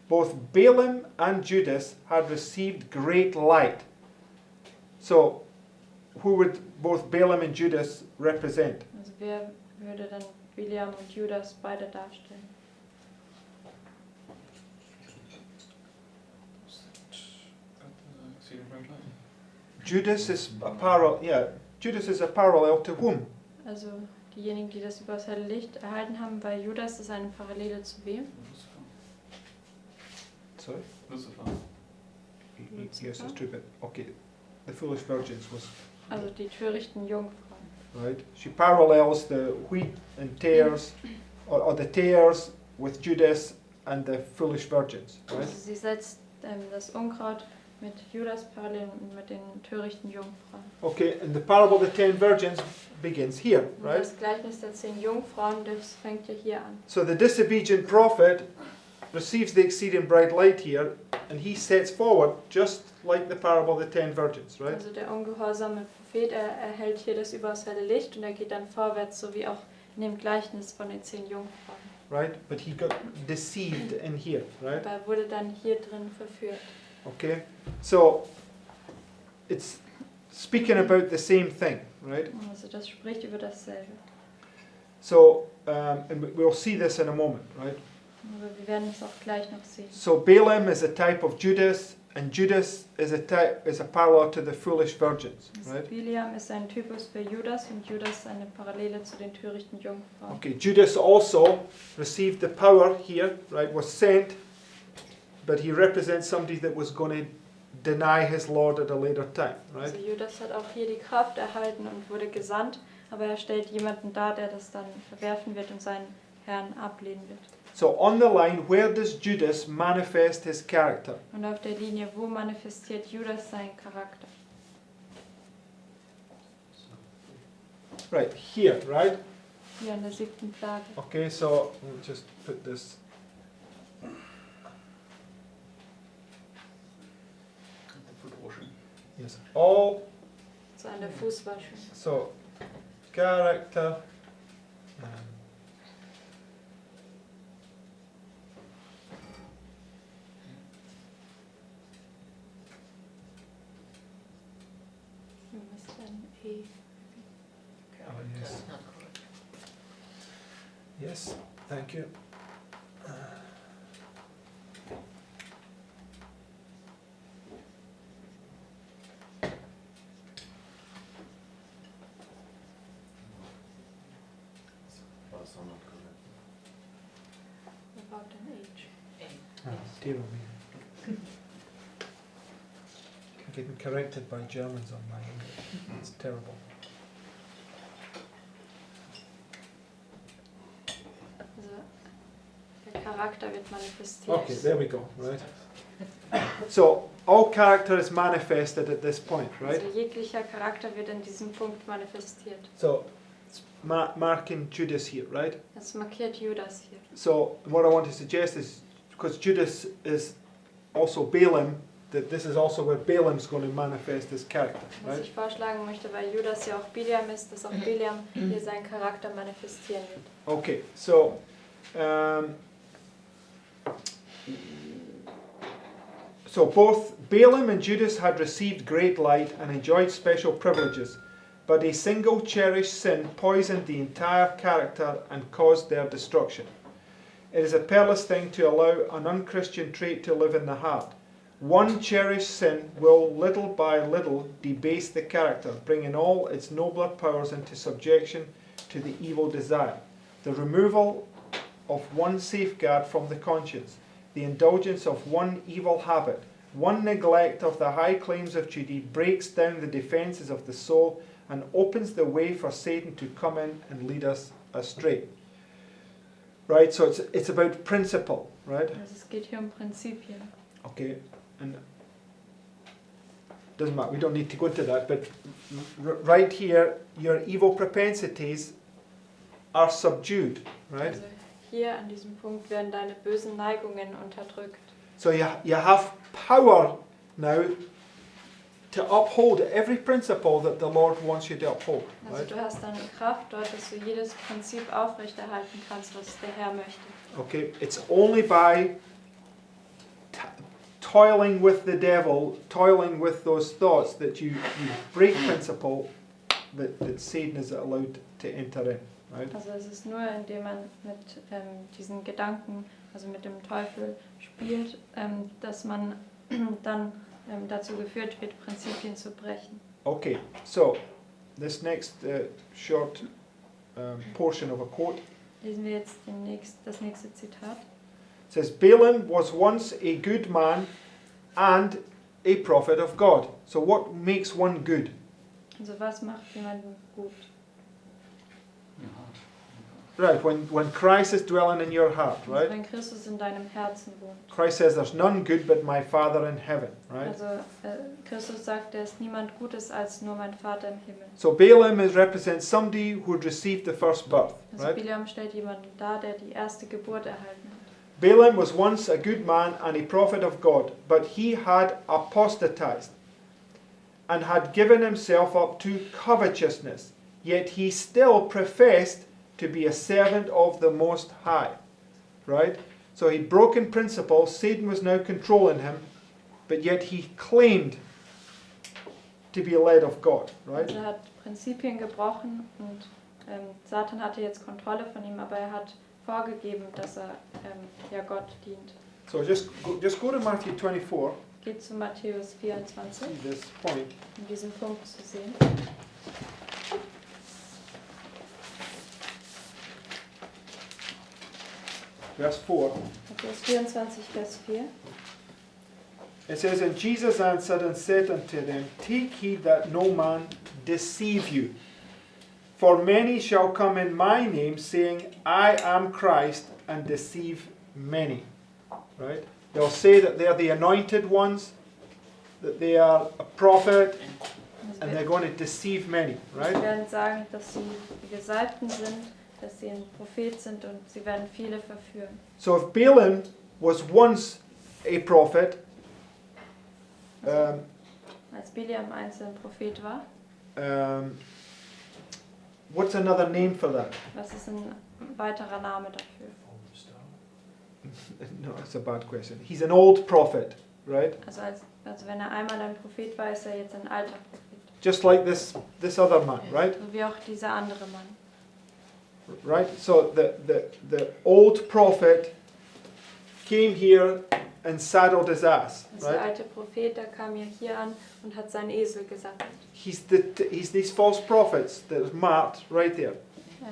Both Balaam and Judas had received great light. So, who would both Balaam and Judas represent? Also wer würde dann Bileam und Judas beide darstellen? Judas is a parallel. Yeah, Judas is a parallel to whom? Also diejenigen, die das übers helle Licht erhalten haben, bei Judas ist eine Parallele zu wem? Sorry, Lucifer. Yes, it's true, but okay, the foolish virgins was Also die törichten Jungfrauen. right. She parallels the wheat and tares, or the tares with Judas and the foolish virgins, right? Also sie setzt das Unkraut mit Judas parallel und mit den törichten Jungfrauen. Okay, and the parable of the 10 virgins begins here, Und right? das Gleichnis der 10 Jungfrauen, das fängt ja hier an. So the disobedient prophet receives the exceeding bright light here, and he sets forward just like the parable of the 10 virgins, right? Also der ungehorsame Prophet, er erhält hier das überaus helle Licht und er geht dann vorwärts, so wie auch in dem Gleichnis von den 10 Jungfrauen. Right? But he got deceived in here, right? Aber er wurde dann hier drin verführt. Okay? So it's speaking about the same thing, right? Also das spricht über dasselbe. So, and we'll see this in a moment, right? Aber wir werden es auch gleich noch sehen. So Balaam is a type of Judas, and Judas is a parallel to the foolish virgins, right? Bileam ist ein Typus für Judas und Judas eine Parallele zu den törichten Jungfrauen. Okay, Judas also received the power here, right? Was sent, but he represents somebody that was going to deny his Lord at a later time, right? Also Judas hat auch hier die Kraft erhalten und wurde gesandt, aber er stellt jemanden dar, der das dann verwerfen wird und seinen Herrn ablehnen wird. So on the line, where does Judas manifest his character? Und auf der Linie, wo manifestiert Judas seinen Charakter? Right, here, right? Hier an der 7. Plage. Okay, so we'll just put this. The foot washing. Yes, all. So an der Fußwaschung. So, character. Was dann E? Oh, yes. Yes, thank you. Also not correct. About an H. Dear me. I'm getting corrected by Germans on my English. It's terrible. Also der Charakter wird manifestiert. Okay, there we go, right? So, all character is manifested at this point, right? Also jeglicher Charakter wird in diesem Punkt manifestiert. So, it's marking Judas here, right? Das markiert Judas hier. So, what I want to suggest is, because Judas is also Balaam, that this is also where Balaam's going to manifest his character, Was right? ich vorschlagen möchte, weil Judas ja auch Bileam ist, dass auch Bileam hier seinen Charakter manifestieren wird. Okay, so, so both Balaam and Judas had received great light and enjoyed special privileges, but a single cherished sin poisoned the entire character and caused their destruction. It is a perilous thing to allow an unchristian trait to live in the heart. One cherished sin will little by little debase the character, bringing all its nobler powers into subjection to the evil desire. The removal of one safeguard from the conscience, the indulgence of one evil habit, one neglect of the high claims of duty breaks down the defences of the soul and opens the way for Satan to come in and lead us astray. Right, so it's about principle, right? Also es geht hier um Prinzipien. Okay, and doesn't matter, we don't need to go into that, but right here, your evil propensities are subdued, right? Also hier an diesem Punkt werden deine bösen Neigungen unterdrückt. So you have power now to uphold every principle that the Lord wants you to uphold, Also right? du hast dann Kraft dort, dass du jedes Prinzip aufrechterhalten kannst, was der Herr möchte. Okay, it's only by toiling with the devil, toiling with those thoughts that you break principle that Satan is allowed to enter in, right? Also es ist nur, indem man mit diesen Gedanken, also mit dem Teufel spielt, dass man dann dazu geführt wird, Prinzipien zu brechen. Okay, so this next short portion of a quote Lesen wir jetzt das nächste Zitat. says, Balaam was once a good man and a prophet of God. So what makes one good? Also was macht jemanden gut? Right, when Christ is dwelling in your heart, Also right? wenn Christus in deinem Herzen wohnt. Christ says there's none good but my Father in heaven, right? Also Christus sagt, es ist niemand Gutes als nur mein Vater im Himmel. So Balaam represents somebody who had received the first birth, Also right? Bileam stellt jemanden dar, der die erste Geburt erhalten hat. Balaam was once a good man and a prophet of God, but he had apostatized and had given himself up to covetousness, yet he still professed to be a servant of the Most High, right? So he'd broken principles, Satan was now controlling him, but yet he claimed to be led of God, right? Also er hat Prinzipien gebrochen und Satan hatte jetzt Kontrolle von ihm, aber er hat vorgegeben, dass er ja Gott dient. So just go to Matthew 24, Geht zu Matthäus 24, see this point. um diesen Punkt zu sehen. Verse 4. Matthäus 24, Vers 4. It says, And Jesus answered and said unto them, Take heed that no man deceive you. For many shall come in my name, saying, I am Christ, and deceive many. Right? They'll say that they're the anointed ones, that they are a prophet, and they're going to deceive many. Sie Right? werden sagen, dass sie die Gesalbten sind, dass sie ein Prophet sind und sie werden viele verführen. So if Balaam was once a prophet, Als Bileam einst ein Prophet war, what's another name for that? was ist ein weiterer Name dafür? No, that's a bad question. He's an old prophet, right? Also wenn er einmal ein Prophet war, ist er jetzt ein alter Prophet. Just like this other man, right? So wie auch dieser andere Mann. Right? So the old prophet came here and saddled his ass, Also der right? alte Prophet, der kam ja hier an und hat seinen Esel gesattelt. He's these false prophets that are marked right there.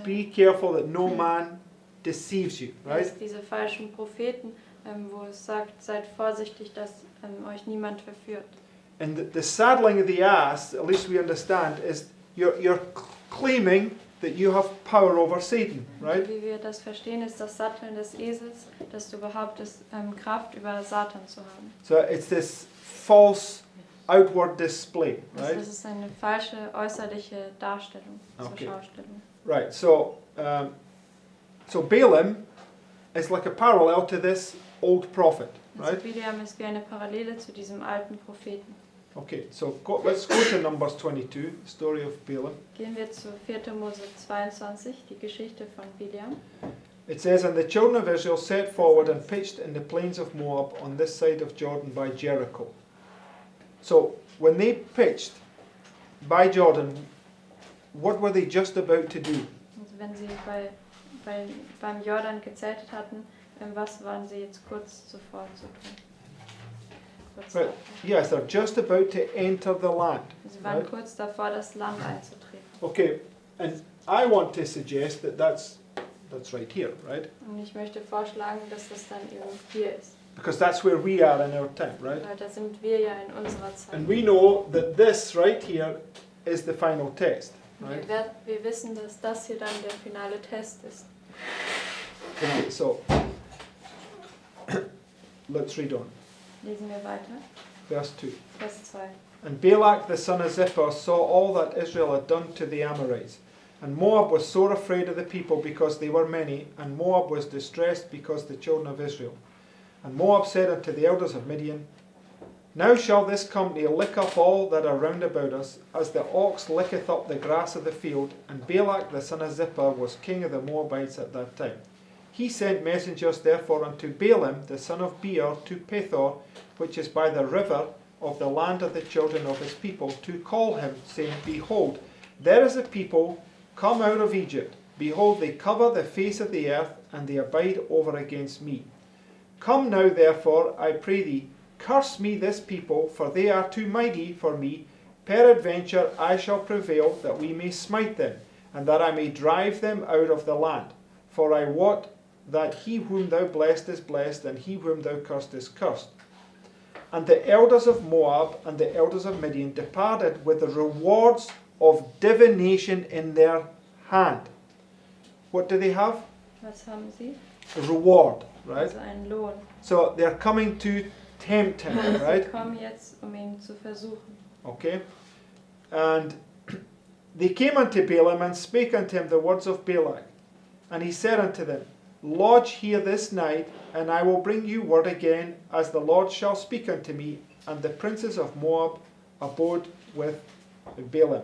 Be careful that no man deceives you, right? Also diese falschen Propheten, wo es sagt, seid vorsichtig, dass euch niemand verführt. And the saddling of the ass, at least we understand, is you're claiming that you have power over Satan, right? Wie wir das verstehen, ist das Satteln des Esels, dass du behauptest, Kraft über Satan zu haben. So it's this false outward display, Also right? das ist eine falsche äußerliche Darstellung, Okay. zur Schaustellung. Right. So Balaam is like a parallel to this old prophet, Also right? Bileam ist wie eine Parallele zu diesem alten Propheten. Okay. So let's go to Numbers 22, the story of Balaam. Gehen wir zu 4. Mose 22, die Geschichte von Bileam. It says, And the children of Israel set forward and pitched in the plains of Moab on this side of Jordan by Jericho. So when they pitched by Jordan, what were they just about to do? Also wenn sie beim Jordan gezeltet hatten, was waren sie jetzt kurz zuvor zu tun? Kurz Right. davor. Yes, they're just about to enter the land. Sie waren Right. kurz davor, das Land einzutreten. Okay, and I want to suggest that that's right here, right? Und ich möchte vorschlagen, dass das dann eben hier ist. Because that's where we are in our time, right? Weil da sind wir ja in unserer Zeit. And we know that this right here is the final test, right? Wir wissen, dass das hier dann der finale Test ist. Okay, so let's read on. Lesen wir weiter. Verse 2. Vers 2. And Balak the son of Zippor saw all that Israel had done to the Amorites. And Moab was sore afraid of the people because they were many, and Moab was distressed because the children of Israel. And Moab said unto the elders of Midian, Now shall this company lick up all that are round about us, as the ox licketh up the grass of the field. And Balak the son of Zippor was king of the Moabites at that time. He sent messengers therefore unto Balaam the son of Beor to Pethor, which is by the river of the land of the children of his people, to call him, saying, Behold, there is a people come out of Egypt. Behold, they cover the face of the earth, and they abide over against me. Come now, therefore, I pray thee, curse me this people, for they are too mighty for me. Peradventure I shall prevail, that we may smite them, and that I may drive them out of the land. For I wot that he whom thou blessed is blessed, and he whom thou cursed is cursed. And the elders of Moab and the elders of Midian departed with the rewards of divination in their hand. What do they have? Was haben sie? A reward, right? Also einen Lohn. So they're coming to tempt him, Sie right? kommen jetzt, um ihn zu versuchen. Okay. And they came unto Balaam and spake unto him the words of Balak. And he said unto them, Lodge here this night, and I will bring you word again, as the Lord shall speak unto me. And the princes of Moab abode with Balaam.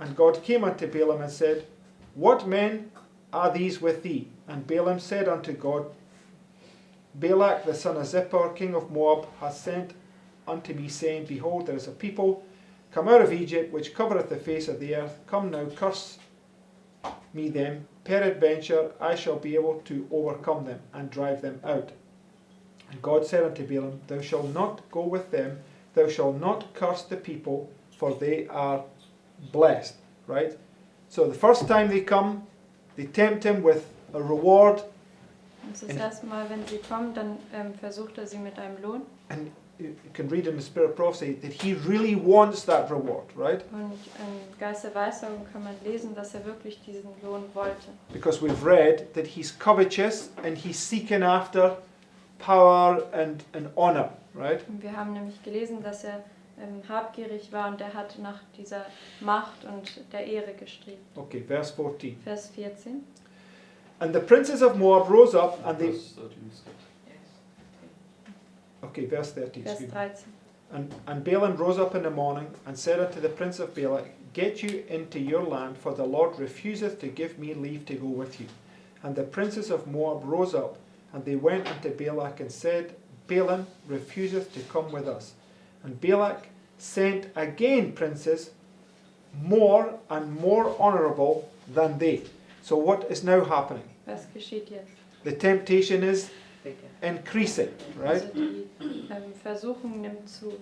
And God came unto Balaam and said, What men are these with thee? And Balaam said unto God, Balak the son of Zippor, king of Moab, hath sent unto me, saying, Behold, there is a people come out of Egypt, which covereth the face of the earth. Come now, curse me them. Peradventure I shall be able to overcome them, and drive them out. And God said unto Balaam, Thou shalt not go with them, thou shalt not curse the people, for they are blessed. Right? So the first time they come, they tempt him with a reward. Und das erste Mal, wenn sie kommen, dann versucht sie mit einem Lohn. And you can read in the Spirit of Prophecy that he really wants that reward, right? Und im Geist der Weissagung kann man lesen, dass wirklich diesen Lohn wollte. Because we've read that he's covetous and he's seeking after power and honor, right? Und wir haben nämlich gelesen, dass habgierig war und hat nach dieser Macht und der Ehre gestreben. Okay, verse 14. Vers 14. And the princes of Moab rose up and they... Verse 13 is that. Okay, verse 13. Vers Excuse me. 13. And Balaam rose up in the morning and said unto the prince of Balak, Get you into your land, for the Lord refuseth to give me leave to go with you. And the princes of Moab rose up, and they went unto Balak and said, Balaam refuseth to come with us. And Balak sent again princes more and more honourable than they. So what is now happening? Was geschieht jetzt? The temptation is increasing, right? Also die Versuchung nimmt zu.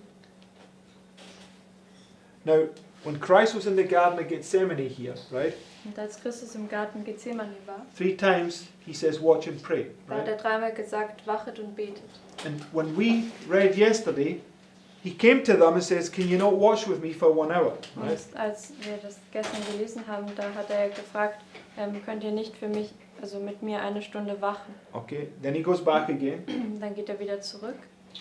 Now, when Christ was in the Garden of Gethsemane here, right? Und als Christus im Garten Gethsemane war, 3 times he says, watch and pray, da hat right? dreimal gesagt, wachet und betet. And when we read yesterday, he came to them and says, can you not watch with me for 1 hour, right? Und als wir das gestern gelesen haben, da hat er gefragt, könnt ihr nicht für mich, also mit mir 1 Stunde wachen? Okay, then he goes back again. Dann geht er wieder zurück.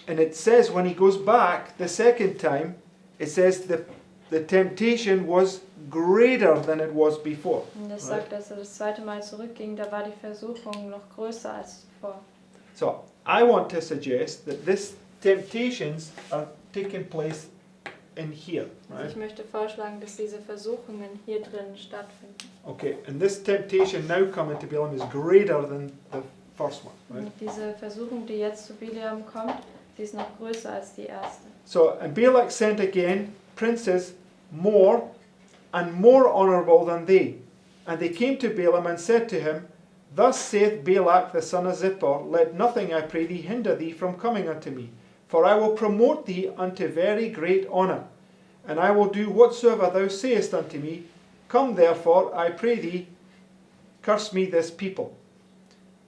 And it says when he goes back the second time, it says the temptation was greater than it was before. Und das Right. sagt, dass er das zweite Mal zurückging, da war die Versuchung noch größer als zuvor. So, I want to suggest that this temptations are taking place in here, Also right? ich möchte vorschlagen, dass diese Versuchungen hier drin stattfinden. Okay, and this temptation now coming to Balaam is greater than the first one, right? Und diese Versuchung, die jetzt zu Bileam kommt, die ist noch größer als die erste. So, and Balak sent again princes more and more honourable than they. And they came to Balaam and said to him, Thus saith Balak the son of Zippor, Let nothing, I pray thee, hinder thee from coming unto me. For I will promote thee unto very great honour. And I will do whatsoever thou sayest unto me. Come therefore, I pray thee, curse me this people.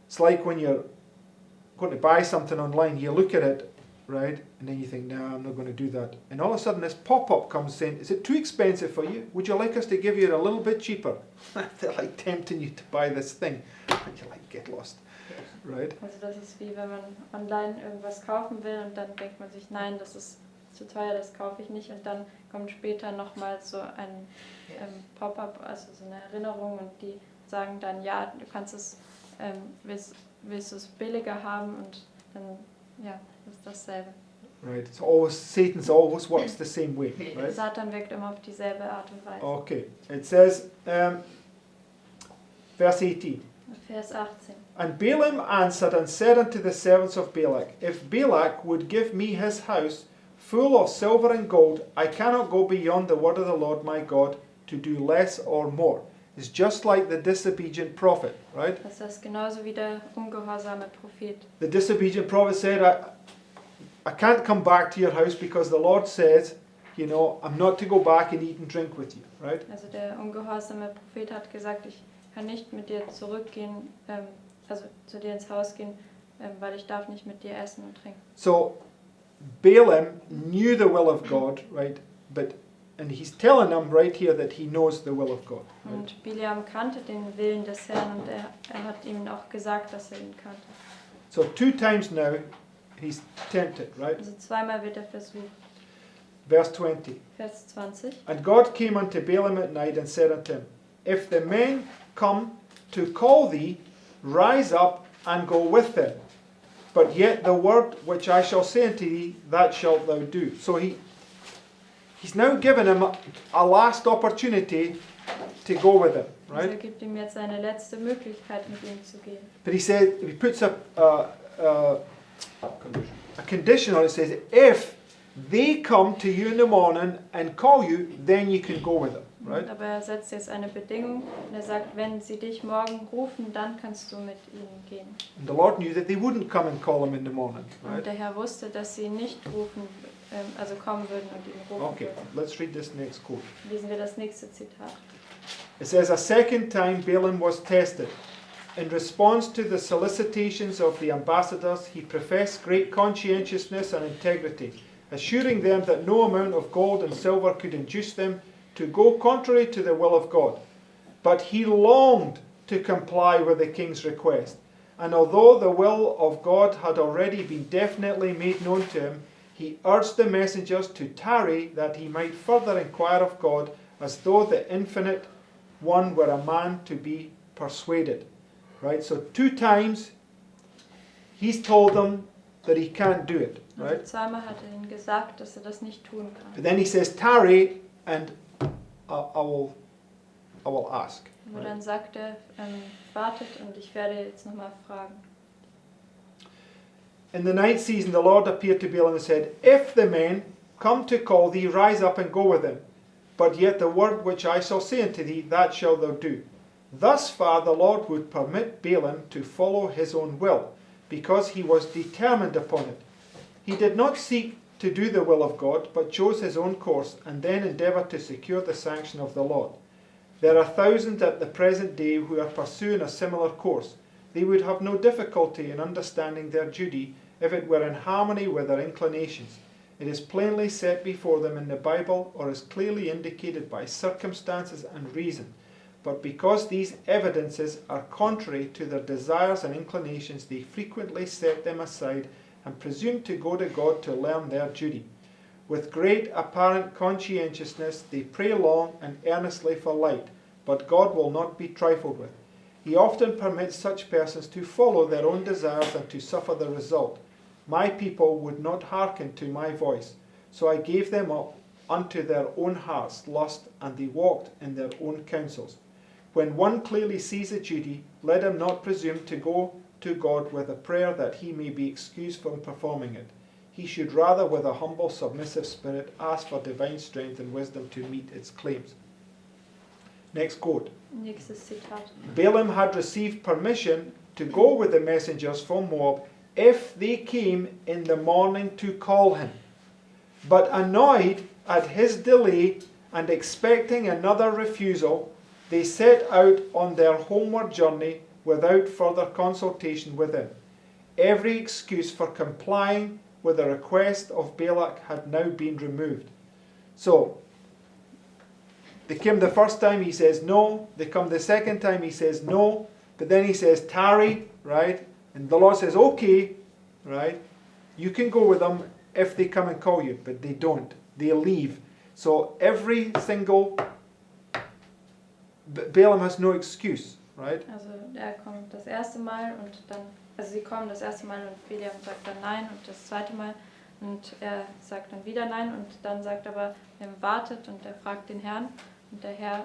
It's like when you're going to buy something online, you look at it, right? And then you think, no, I'm not going to do that. And all of a sudden this pop-up comes saying, is it too expensive for you? Would you like us to give you it a little bit cheaper? They're like tempting you to buy this thing. And you're like, get lost, right? Also das ist wie wenn man online irgendwas kaufen will und dann denkt man sich, nein, das ist zu teuer, das kaufe ich nicht. Und dann kommt später nochmal so ein Pop-up, also so eine Erinnerung und die sagen dann, ja, du kannst es, willst du es billiger haben und dann, ja, ist dasselbe. Right. So always Satan's always works the same way, right? Satan wirkt immer auf dieselbe Art und Weise. Okay. It says, verse 18. Vers 18. And Balaam answered and said unto the servants of Balak, If Balak would give me his house full of silver and gold, I cannot go beyond the word of the Lord my God to do less or more. It's just like the disobedient prophet, right? Das ist genauso wie der ungehorsame Prophet. The disobedient prophet said, I can't come back to your house because the Lord says, you know, I'm not to go back and eat and drink with you, right? Also der ungehorsame Prophet hat gesagt, ich kann nicht mit dir zurückgehen, also zu dir ins Haus gehen, weil ich darf nicht mit dir essen und trinken. So Balaam knew the will of God, right? And he's telling them right here that he knows the will of God. Right? Und Bileam kannte den Willen des Herrn und er hat ihm auch gesagt, dass ihn kannte. So 2 times now he's tempted, right? Also zweimal wird versucht. Verse 20. Vers 20. And God came unto Balaam at night and said unto him, If the men come to call thee, rise up and go with them. But yet the word which I shall say unto thee, that shalt thou do. So he's now given him a last opportunity to go with him, Also right? gibt ihm jetzt eine letzte Möglichkeit, mit ihm zu gehen. But he puts a Condition. condition on it. Says, if they come to you in the morning and call you, then you can go with them, right? Aber er setzt jetzt eine Bedingung und er sagt, wenn sie dich morgen rufen, dann kannst du mit ihnen gehen. And the Lord knew that they wouldn't come and call him in the morning, Und right? der Herr wusste, dass sie nicht rufen, also kommen würden und ihn rufen Okay, würden. let's read this next quote. Lesen wir das nächste Zitat. It says, a second time Balaam was tested. In response to the solicitations of the ambassadors, he professed great conscientiousness and integrity, assuring them that no amount of gold and silver could induce them to go contrary to the will of God. But he longed to comply with the king's request. And although the will of God had already been definitely made known to him, he urged the messengers to tarry that he might further inquire of God, as though the infinite one were a man to be persuaded. Right? So 2 times he's told them that he can't do it. Also Right? zweimal hat er ihnen gesagt, dass er das nicht tun But kann. then he says, tarry and I will ask. Aber Right? dann sagt er, wartet und ich werde jetzt nochmal fragen. In the 9th season, the Lord appeared to Balaam and said, If the men come to call thee, rise up and go with them. But yet the word which I shall say unto thee, that shalt thou do. Thus far the Lord would permit Balaam to follow his own will, because he was determined upon it. He did not seek to do the will of God, but chose his own course, and then endeavoured to secure the sanction of the Lord. There are thousands at the present day who are pursuing a similar course. They would have no difficulty in understanding their duty if it were in harmony with their inclinations. It is plainly set before them in the Bible, or is clearly indicated by circumstances and reason. But because these evidences are contrary to their desires and inclinations, they frequently set them aside and presume to go to God to learn their duty. With great apparent conscientiousness they pray long and earnestly for light, but God will not be trifled with. He often permits such persons to follow their own desires and to suffer the result. My people would not hearken to my voice, so I gave them up unto their own hearts' lust, and they walked in their own counsels. When one clearly sees a duty, let him not presume to go to God with a prayer that he may be excused from performing it. He should rather, with a humble, submissive spirit, ask for divine strength and wisdom to meet its claims. Next quote. Nächstes Zitat. Balaam had received permission to go with the messengers from Moab if they came in the morning to call him. But annoyed at his delay and expecting another refusal, they set out on their homeward journey without further consultation with him. Every excuse for complying with the request of Balak had now been removed. So, they came the first time, he says no. They come the second time, he says no. But then he says tarry, right? And the Lord says, okay, right? You can go with them if they come and call you. But they don't. They leave. So every single... Balaam has no excuse, right? Also kommt das erste Mal und dann, also sie kommen das erste Mal und Bileam sagt dann nein und das zweite Mal und er sagt dann wieder nein und dann sagt aber, er wartet und er fragt den Herrn und der Herr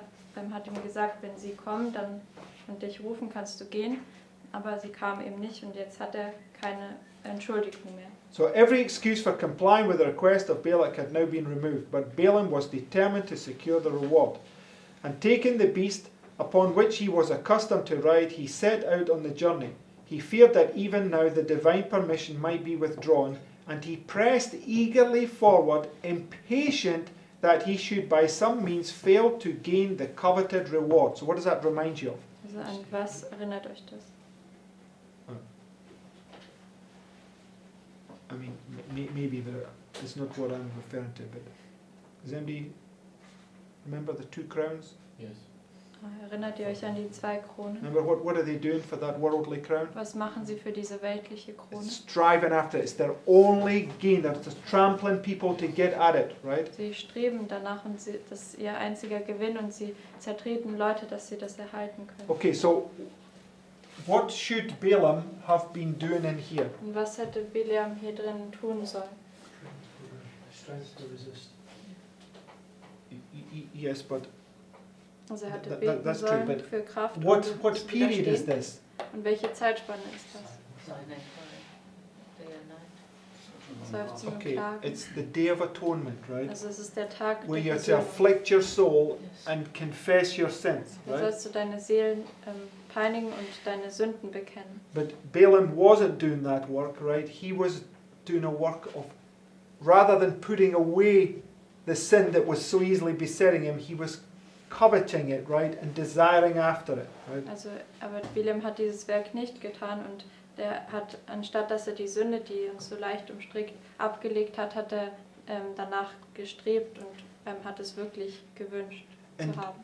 hat ihm gesagt, wenn sie kommen dann und dich rufen, kannst du gehen, aber sie kamen eben nicht und jetzt hat er keine Entschuldigung mehr. So every excuse for complying with the request of Balak had now been removed, but Balaam was determined to secure the reward. And taking the beast upon which he was accustomed to ride, he set out on the journey. He feared that even now the divine permission might be withdrawn, and he pressed eagerly forward, impatient that he should by some means fail to gain the coveted reward. So what does that remind you of? Also an was erinnert euch das? I mean, maybe, but it's not what I'm referring to. But does anybody remember the 2 crowns? Yes. Erinnert ihr euch an die 2 Kronen? Remember what are they doing for that worldly crown? Was machen sie für diese weltliche Krone? It's striving after it. It's their only gain. They're just trampling people to get at it, right? Sie streben danach und das ist ihr einziger Gewinn und sie zertreten Leute, dass sie das erhalten können. Okay, so what should Balaam have been doing in here? Und was hätte Bileam hier drinnen tun sollen? Strength to resist. Yes, but Also er hatte That- beten that's true, sollen but für Kraft und what zu period is widerstehen. this? Und welche Zeitspanne ist das? Day and night. Seufzen und Okay, klagen. it's the Day of Atonement, right? Also es ist der Tag Where you der have to Versöhnung. afflict your soul Yes. and confess your sins, Da right? sollst du deine Seelen peinigen und deine Sünden bekennen. But Balaam wasn't doing that work, right? He was doing a work of, rather than putting away the sin that was so easily besetting him, he was coveting it, right? And desiring after it, right? Also, aber Bileam hat dieses Werk nicht getan und der hat, anstatt dass er die Sünde, die uns so leicht umstrickt, abgelegt hat, hat er danach gestrebt und hat es wirklich gewünscht And zu haben.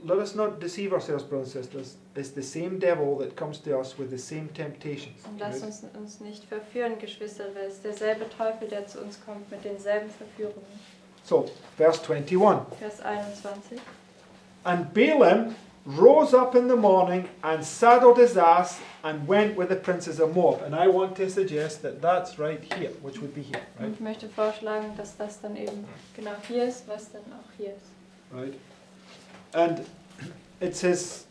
let us not deceive ourselves, brothers and sisters. It's the same devil that comes to us with the same temptations. Und lasst right? uns nicht verführen, Geschwister, weil es ist derselbe Teufel, der zu uns kommt mit denselben Verführungen. So, verse 21. Vers 21. And Balaam rose up in the morning and saddled his ass and went with the princes of Moab. And I want to suggest that that's right here, which would be here, Und right? ich möchte vorschlagen, dass das dann eben genau hier ist, was dann auch hier ist. Right? And it says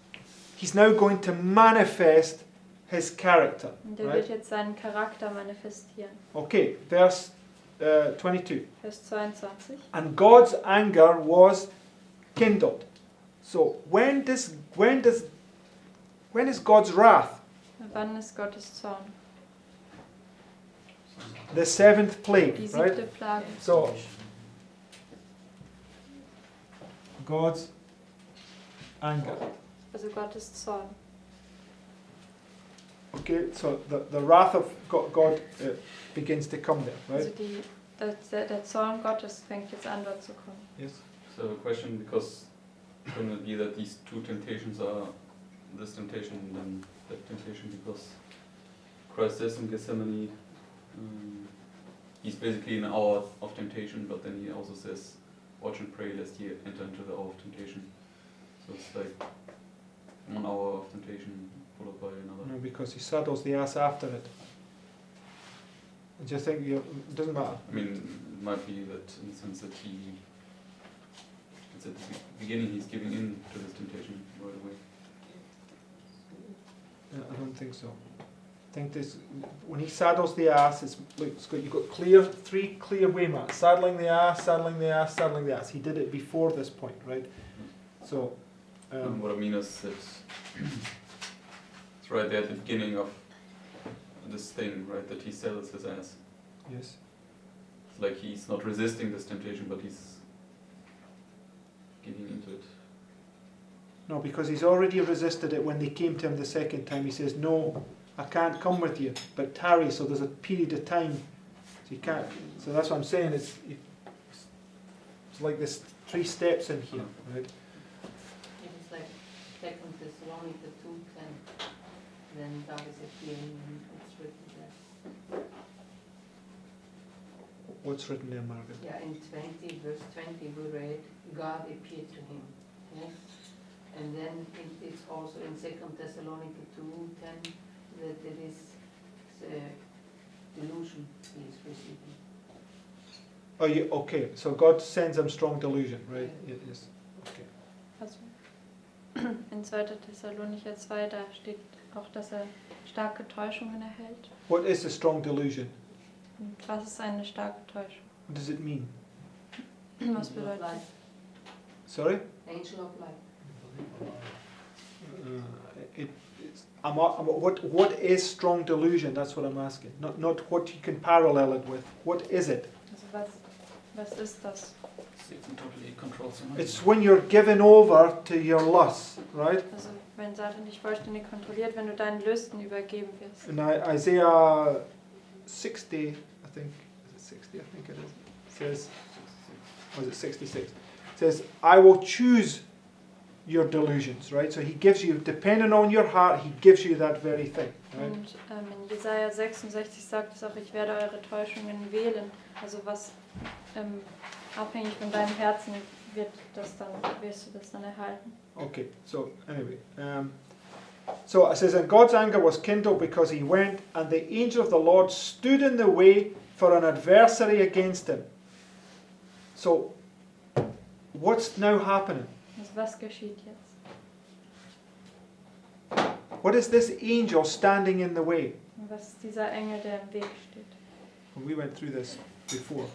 he's now going to manifest his character, Und er right? wird jetzt seinen Charakter manifestieren. Okay, verse 22. Vers 22. And God's anger was kindled. So when is God's wrath? Wann ist Gottes Zorn? The 7th plague, Die right? 7. Plage. So God's anger. Also Gottes Zorn. Okay, so the wrath of God begins to come there, Also right? der Zorn Gottes fängt jetzt an, dort zu kommen. Yes. So I have a question, because couldn't it be that these 2 temptations are this temptation and then that temptation, because Christ says in Gethsemane, he's basically in an hour of temptation, but then he also says, watch and pray lest ye enter into the hour of temptation. So it's like 1 hour of temptation followed by another. No, because he saddles the ass after it. Do you think it doesn't matter? I mean, it might be that in the sense that it's at the beginning he's giving in to this temptation right away. I don't think so. I think this when he saddles the ass, you've got 3 clear way marks: saddling the ass, saddling the ass, saddling the ass. He did it before this point, right? So. And what I mean is that it's right there at the beginning of this thing, right, that he saddles his ass. Yes. It's like he's not resisting this temptation, but he's giving into it. No, because he's already resisted it when they came to him the second time. He says, "No, I can't come with you, but tarry." So there's a period of time. So you can't. So that's what I'm saying. It's like there's 3 steps in here, right? It is like 2 Thessalonians 2:10. Then God is appearing and it's written there. What's written there, Margaret? Yeah, in 20, verse 20 we read, God appeared to him. Yes? And then it's also in 2 Thessalonians 2:10 that it is delusion he is receiving. Oh, okay. So God sends him strong delusion, right? Yes. Okay. Also in 2. Thessalonicher 2, da steht auch, dass er starke Täuschungen erhält. What is a strong delusion? Und was ist eine starke Täuschung? What does it mean? Was Angel of bedeutet das? light. Sorry? Angel of light. What is strong delusion? That's what I'm asking. Not what you can parallel it with. What is it? Also was ist das? Satan totally controls your mind. It's when you're given over to your lusts, right? Also wenn Satan dich vollständig kontrolliert, wenn du deinen Lüsten übergeben wirst. In Isaiah 60, I think, 60, I think it is. It says, was it 66? It says, I will choose your delusions, right? So he gives you, depending on your heart, he gives you that very thing, right? Und in Jesaja 66 sagt es auch, ich werde eure Täuschungen wählen. Also was abhängig von deinem Herzen wirst du das dann erhalten. Okay, so anyway, so it says, and God's anger was kindled because he went, and the angel of the Lord stood in the way for an adversary against him. So, what's now happening? Also was geschieht jetzt? What is this angel standing in the way? Und was ist dieser Engel, der im Weg steht? We went through this before.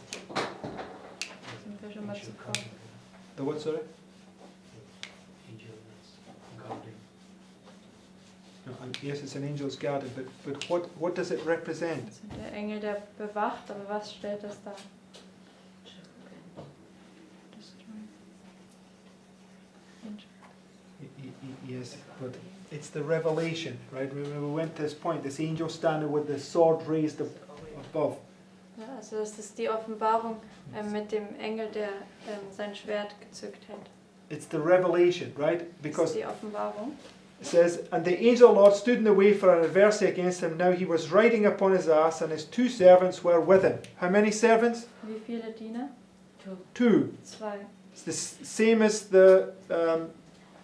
Sind wir schon mal zukommen. The what, sorry? No, yes, it's an angel's garden, but what does it represent? Also der Engel, der bewacht, aber was stellt das dar? Yes, but it's the revelation, right? We went to this point, this angel standing with the sword raised above. Ja, also das ist die Offenbarung mit dem Engel, der sein Schwert gezückt hat. It's the revelation, right? Das ist Because die Offenbarung. it says, and the angel of the Lord stood in the way for an adversary against him. Now he was riding upon his ass, and his 2 servants were with him. How many servants? Wie viele Diener? 2. 2. It's the same as the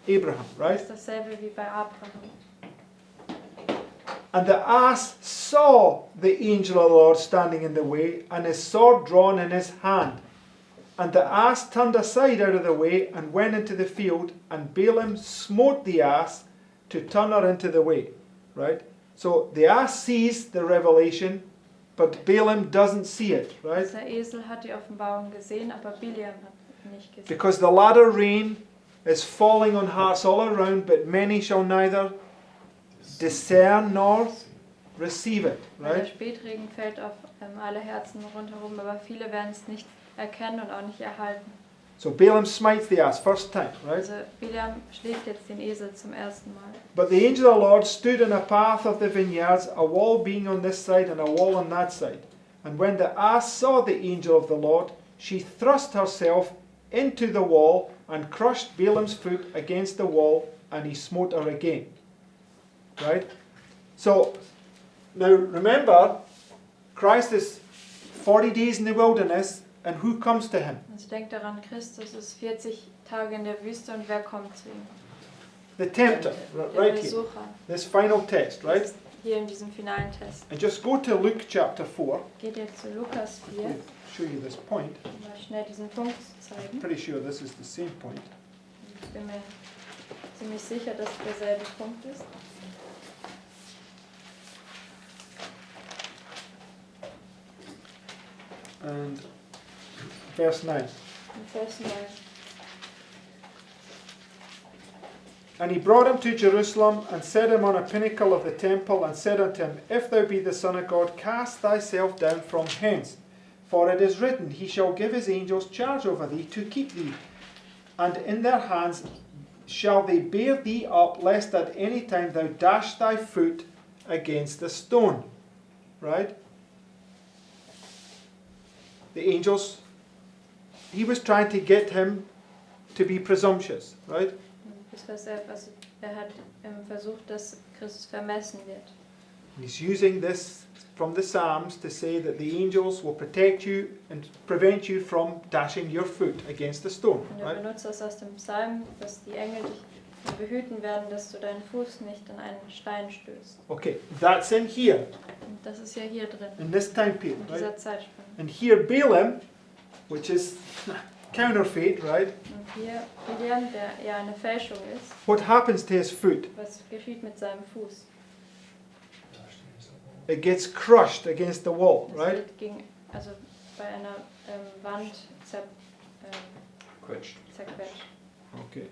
Abraham, Das right? ist dasselbe wie bei Abraham. And the ass saw the angel of the Lord standing in the way, and his sword drawn in his hand. And the ass turned aside out of the way and went into the field, and Balaam smote the ass to turn her into the way. Right? So the ass sees the revelation, but Balaam doesn't see it. Right? Der Esel hat die Offenbarung gesehen, aber Bileam hat nicht gesehen. Because the latter rain is falling on hearts all around, but many shall neither discern nor receive it. Weil der Right? Spätregen fällt auf alle Herzen rundherum, aber viele werden es nicht erkennen und auch nicht erhalten. So Balaam smites the ass first time, right? Also Bileam schlägt jetzt den Esel zum ersten Mal. But the angel of the Lord stood in a path of the vineyards, a wall being on this side and a wall on that side. And when the ass saw the angel of the Lord, she thrust herself into the wall and crushed Balaam's foot against the wall, and he smote her again. Right? So, now remember, Christ is 40 days in the wilderness, and who comes to him? Also denkt daran, Christus ist 40 Tage in der Wüste und wer kommt zu ihm? The tempter, Der right here. Versucher. This final text, Das right? ist hier in diesem finalen Test. And just go to Luke chapter 4. Geht jetzt zu Lukas 4, I'll show you this point. um mal schnell diesen Punkt zu zeigen. Pretty sure this is the same point. Ich bin mir ziemlich sicher, dass es derselbe Punkt ist. And verse 9. In Vers 9. And he brought him to Jerusalem, and set him on a pinnacle of the temple, and said unto him, If thou be the Son of God, cast thyself down from hence. For it is written, He shall give his angels charge over thee, to keep thee. And in their hands shall they bear thee up, lest at any time thou dash thy foot against a stone. Right? The angels, he was trying to get him to be presumptuous, right? Bis Vers 11, also hat versucht, dass Christus vermessen wird. He's using this from the Psalms to say that the angels will protect you and prevent you from dashing your foot against a stone, Und er right? benutzt das aus dem Psalm, dass die Engel dich behüten werden, dass du deinen Fuß nicht an einen Stein stößt. Okay, that's in here, Und das ist ja hier drin, in this time in period, right? dieser Zeitspanne. And here Balaam, which is counterfeit, right? Und hier Bileam, der ja eine Fälschung ist, What happens to his foot? was geschieht mit seinem Fuß? It gets crushed against the wall, Es right? wird also bei einer Wand zerquetscht. Okay.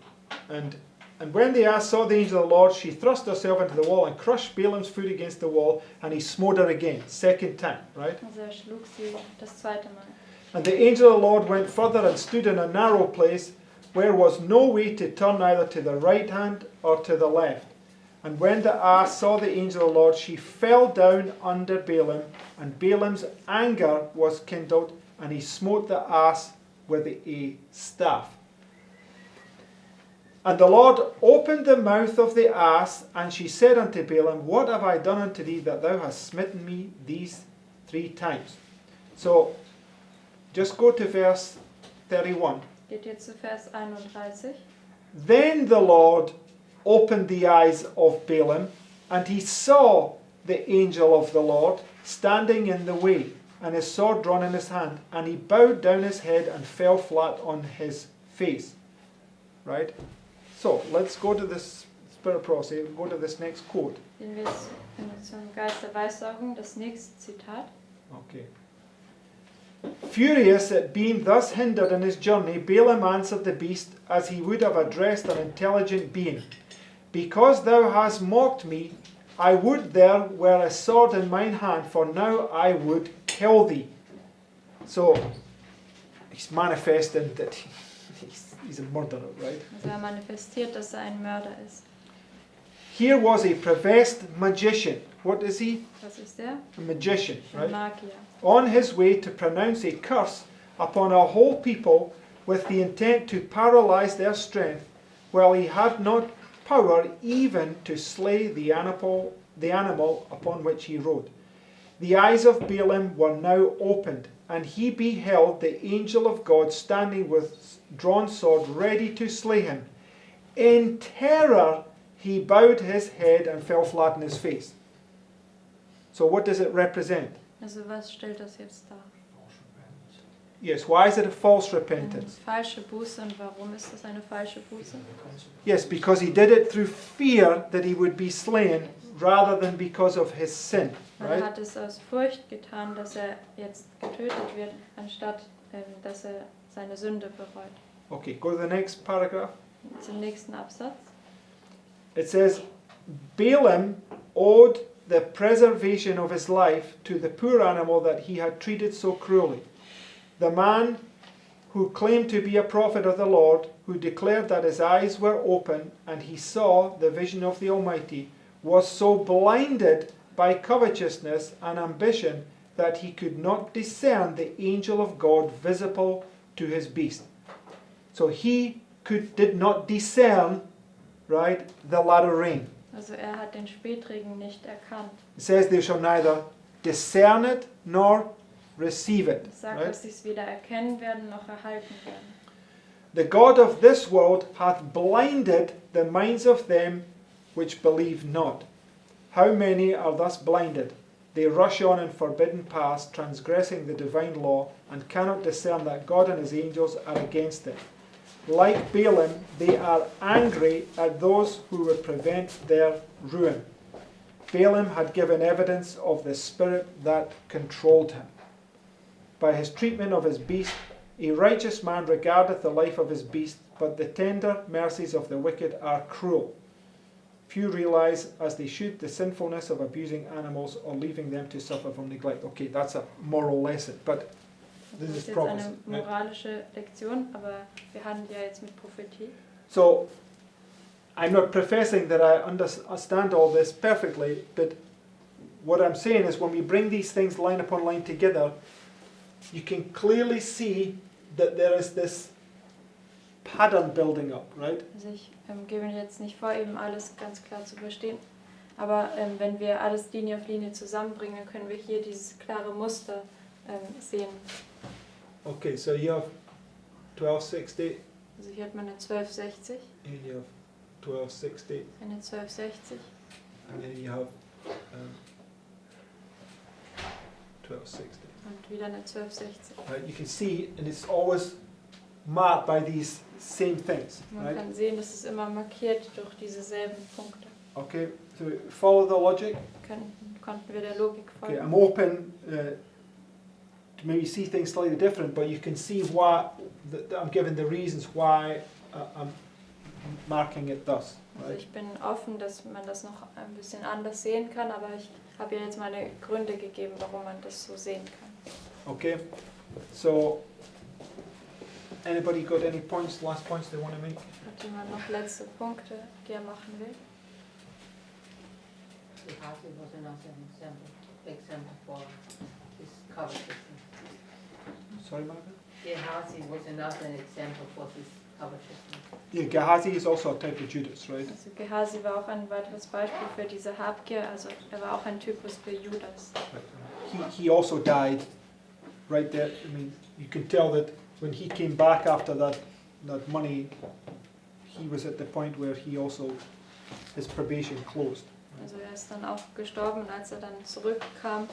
And when the ass saw the angel of the Lord, she thrust herself into the wall and crushed Balaam's foot against the wall, and he smote her again, second time, right? Also er schlug sie das zweite Mal. And the angel of the Lord went further and stood in a narrow place where was no way to turn either to the right hand or to the left. And when the ass saw the angel of the Lord, she fell down under Balaam, And Balaam's anger was kindled, and he smote the ass with a staff. And the Lord opened the mouth of the ass, and she said unto Balaam, What have I done unto thee, that thou hast smitten me these 3 times? So, just go to verse 31. Geht jetzt zu Vers 31. Then the Lord opened the eyes of Balaam, and he saw the angel of the Lord standing in the way, and his sword drawn in his hand, and he bowed down his head and fell flat on his face. Right? So, let's go to this spirit prophecy, go to this next quote. Gehen wir jetzt zum Geist der Weissagung, das nächste Zitat. Okay. Furious at being thus hindered in his journey, Balaam answered the beast as he would have addressed an intelligent being. Because thou hast mocked me, I would there were a sword in mine hand, for now I would kill thee. So, he's manifesting that he's a murderer, right? Also manifestiert, dass ein Mörder ist. Here was a professed magician. What is he? Was ist der? A magician, Ein right? Magier. On his way to pronounce a curse upon a whole people with the intent to paralyze their strength, while he had not power even to slay the animal upon which he rode. The eyes of Bileam were now opened, and he beheld the angel of God standing with drawn sword ready to slay him. In terror he bowed his head and fell flat on his face. So what does it represent? Also was stellt das jetzt dar? Yes, why is it a false Eine repentance? falsche Buße. Und warum ist das eine falsche Buße? Yes, because he did it through fear that he would be slain rather than because of his sin, Man right? hat es aus Furcht getan, dass er jetzt getötet wird, anstatt dass er seine Sünde bereut. Okay, go to the next paragraph. Zum nächsten Absatz. It says, Balaam owed the preservation of his life to the poor animal that he had treated so cruelly. The man who claimed to be a prophet of the Lord, who declared that his eyes were open and he saw the vision of the Almighty, was so blinded by covetousness and ambition that he could not discern the angel of God visible to his beast. So he did not discern, right, the latter rain. Also hat den Spätregen nicht erkannt. It says they shall neither discern it nor receive it. Es sagt, Right? dass sie es weder erkennen werden noch erhalten werden. The God of this world hath blinded the minds of them which believe not. How many are thus blinded? They rush on in forbidden paths, transgressing the divine law, and cannot discern that God and his angels are against it. Like Balaam, they are angry at those who would prevent their ruin. Balaam had given evidence of the spirit that controlled him. By his treatment of his beast, a righteous man regardeth the life of his beast, but the tender mercies of the wicked are cruel. Few realize, as they should, the sinfulness of abusing animals or leaving them to suffer from neglect. Okay, that's a moral lesson, but this Das is ist jetzt prophecy. eine moralische Lektion, aber wir handeln ja jetzt mit Prophetie. So, I'm not professing that I understand all this perfectly, but what I'm saying is when we bring these things line upon line together, you can clearly see that there is this pattern building up, right? Also ich gebe jetzt nicht vor, eben alles ganz klar zu verstehen, aber wenn wir alles Linie auf Linie zusammenbringen, dann können wir hier dieses klare Muster sehen. Okay, so you have 1260, Also hier hat man eine 1260, and you have 1260, eine 1260 and then you have 1260. und wieder eine 1260. Right? You can see, and it's always marked by these same things, Man right? kann sehen, dass es immer markiert durch diese selben Punkte. Okay, so follow the logic. Konnten wir der Logik Okay, folgen? I'm open to maybe see things slightly different, but you can see why I'm giving the reasons why I'm marking it thus. Also Right? ich bin offen, dass man das noch ein bisschen anders sehen kann, aber ich habe ja jetzt meine Gründe gegeben, warum man das so sehen kann. Okay, so anybody got any points, last points they want to make? Hat jemand noch letzte Punkte, die er machen will? The heart was another example. example for his covetousness. Sorry, Margaret? Gehazi was another example for his covetousness. Yeah, Gehazi is also a type of Judas, right? Also Gehazi war auch ein weiteres Beispiel für diese Habgier, also er war auch ein Typus für Judas. He also died right there. I mean, you can tell that when he came back after that money, he was at the point where he also, his probation closed. Also er ist dann auch gestorben und als er dann zurückkam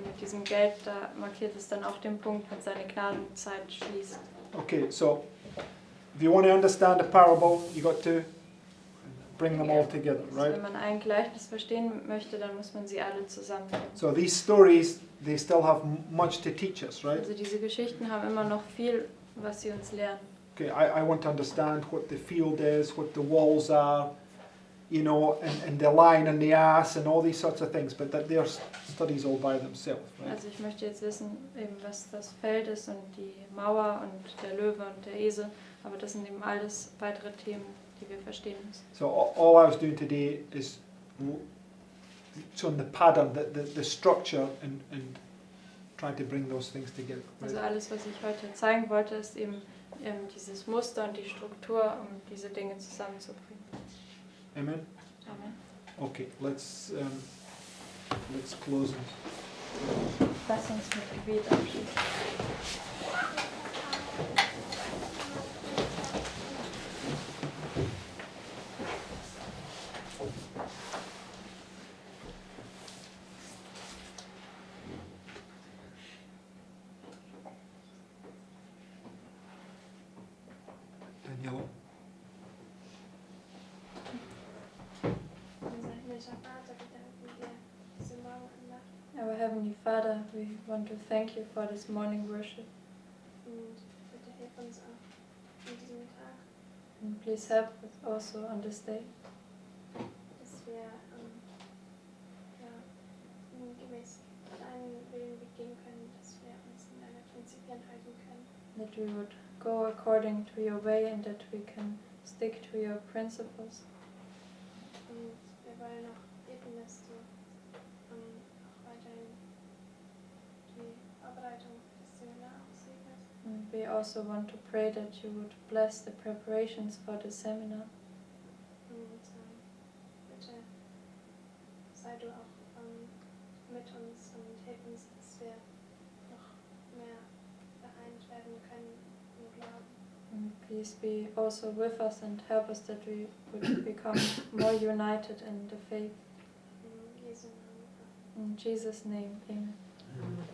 mit diesem Geld, da markiert es dann auch den Punkt, wenn seine Gnadenzeit schließt. Okay, so if you want to understand a parable, you got to bring them all together, Also right? wenn man ein Gleichnis verstehen möchte, dann muss man sie alle zusammenbringen. So these stories, they still have much to teach us, right? Also diese Geschichten haben immer noch viel, was sie uns lernen. Okay, I want to understand what the field is, what the walls are, you know, and the lion and the ass and all these sorts of things, but that they're studies all by themselves, right? Also ich möchte jetzt wissen, eben was das Feld ist und die Mauer und der Löwe und der Esel, aber das sind eben alles weitere Themen, die wir verstehen müssen. So all I was doing today is showing the pattern, the structure and trying to bring those things together. Right? Also alles, was ich heute zeigen wollte, ist eben dieses Muster und die Struktur, um diese Dinge zusammenzubringen. Amen? Amen. Okay, let's close. Lass uns mit Gebet abschließen. Daniela? Unser himmlischer Vater, wir danken dir diese Morgenandacht Our Heavenly Father, we want to thank you for this morning worship. und bitte hilf uns auch in diesem Tag, And please help us also on this day, dass wir gemäß deinem Willen begehen können, dass wir uns in deiner Prinzipien halten können. that we would go according to your way and that we can stick to your principles. Und wir wollen auch beten, dass du auch weiterhin die Vorbereitung des Seminars segnest. And we also want to pray that you would bless the preparations for the seminar. Und bitte sei du auch mit uns und hilf uns, dass wir noch mehr vereint werden können im Glauben. And please be also with us and help us that we would become more united in the faith. In Jesu Namen. In Jesus' name, amen. Amen.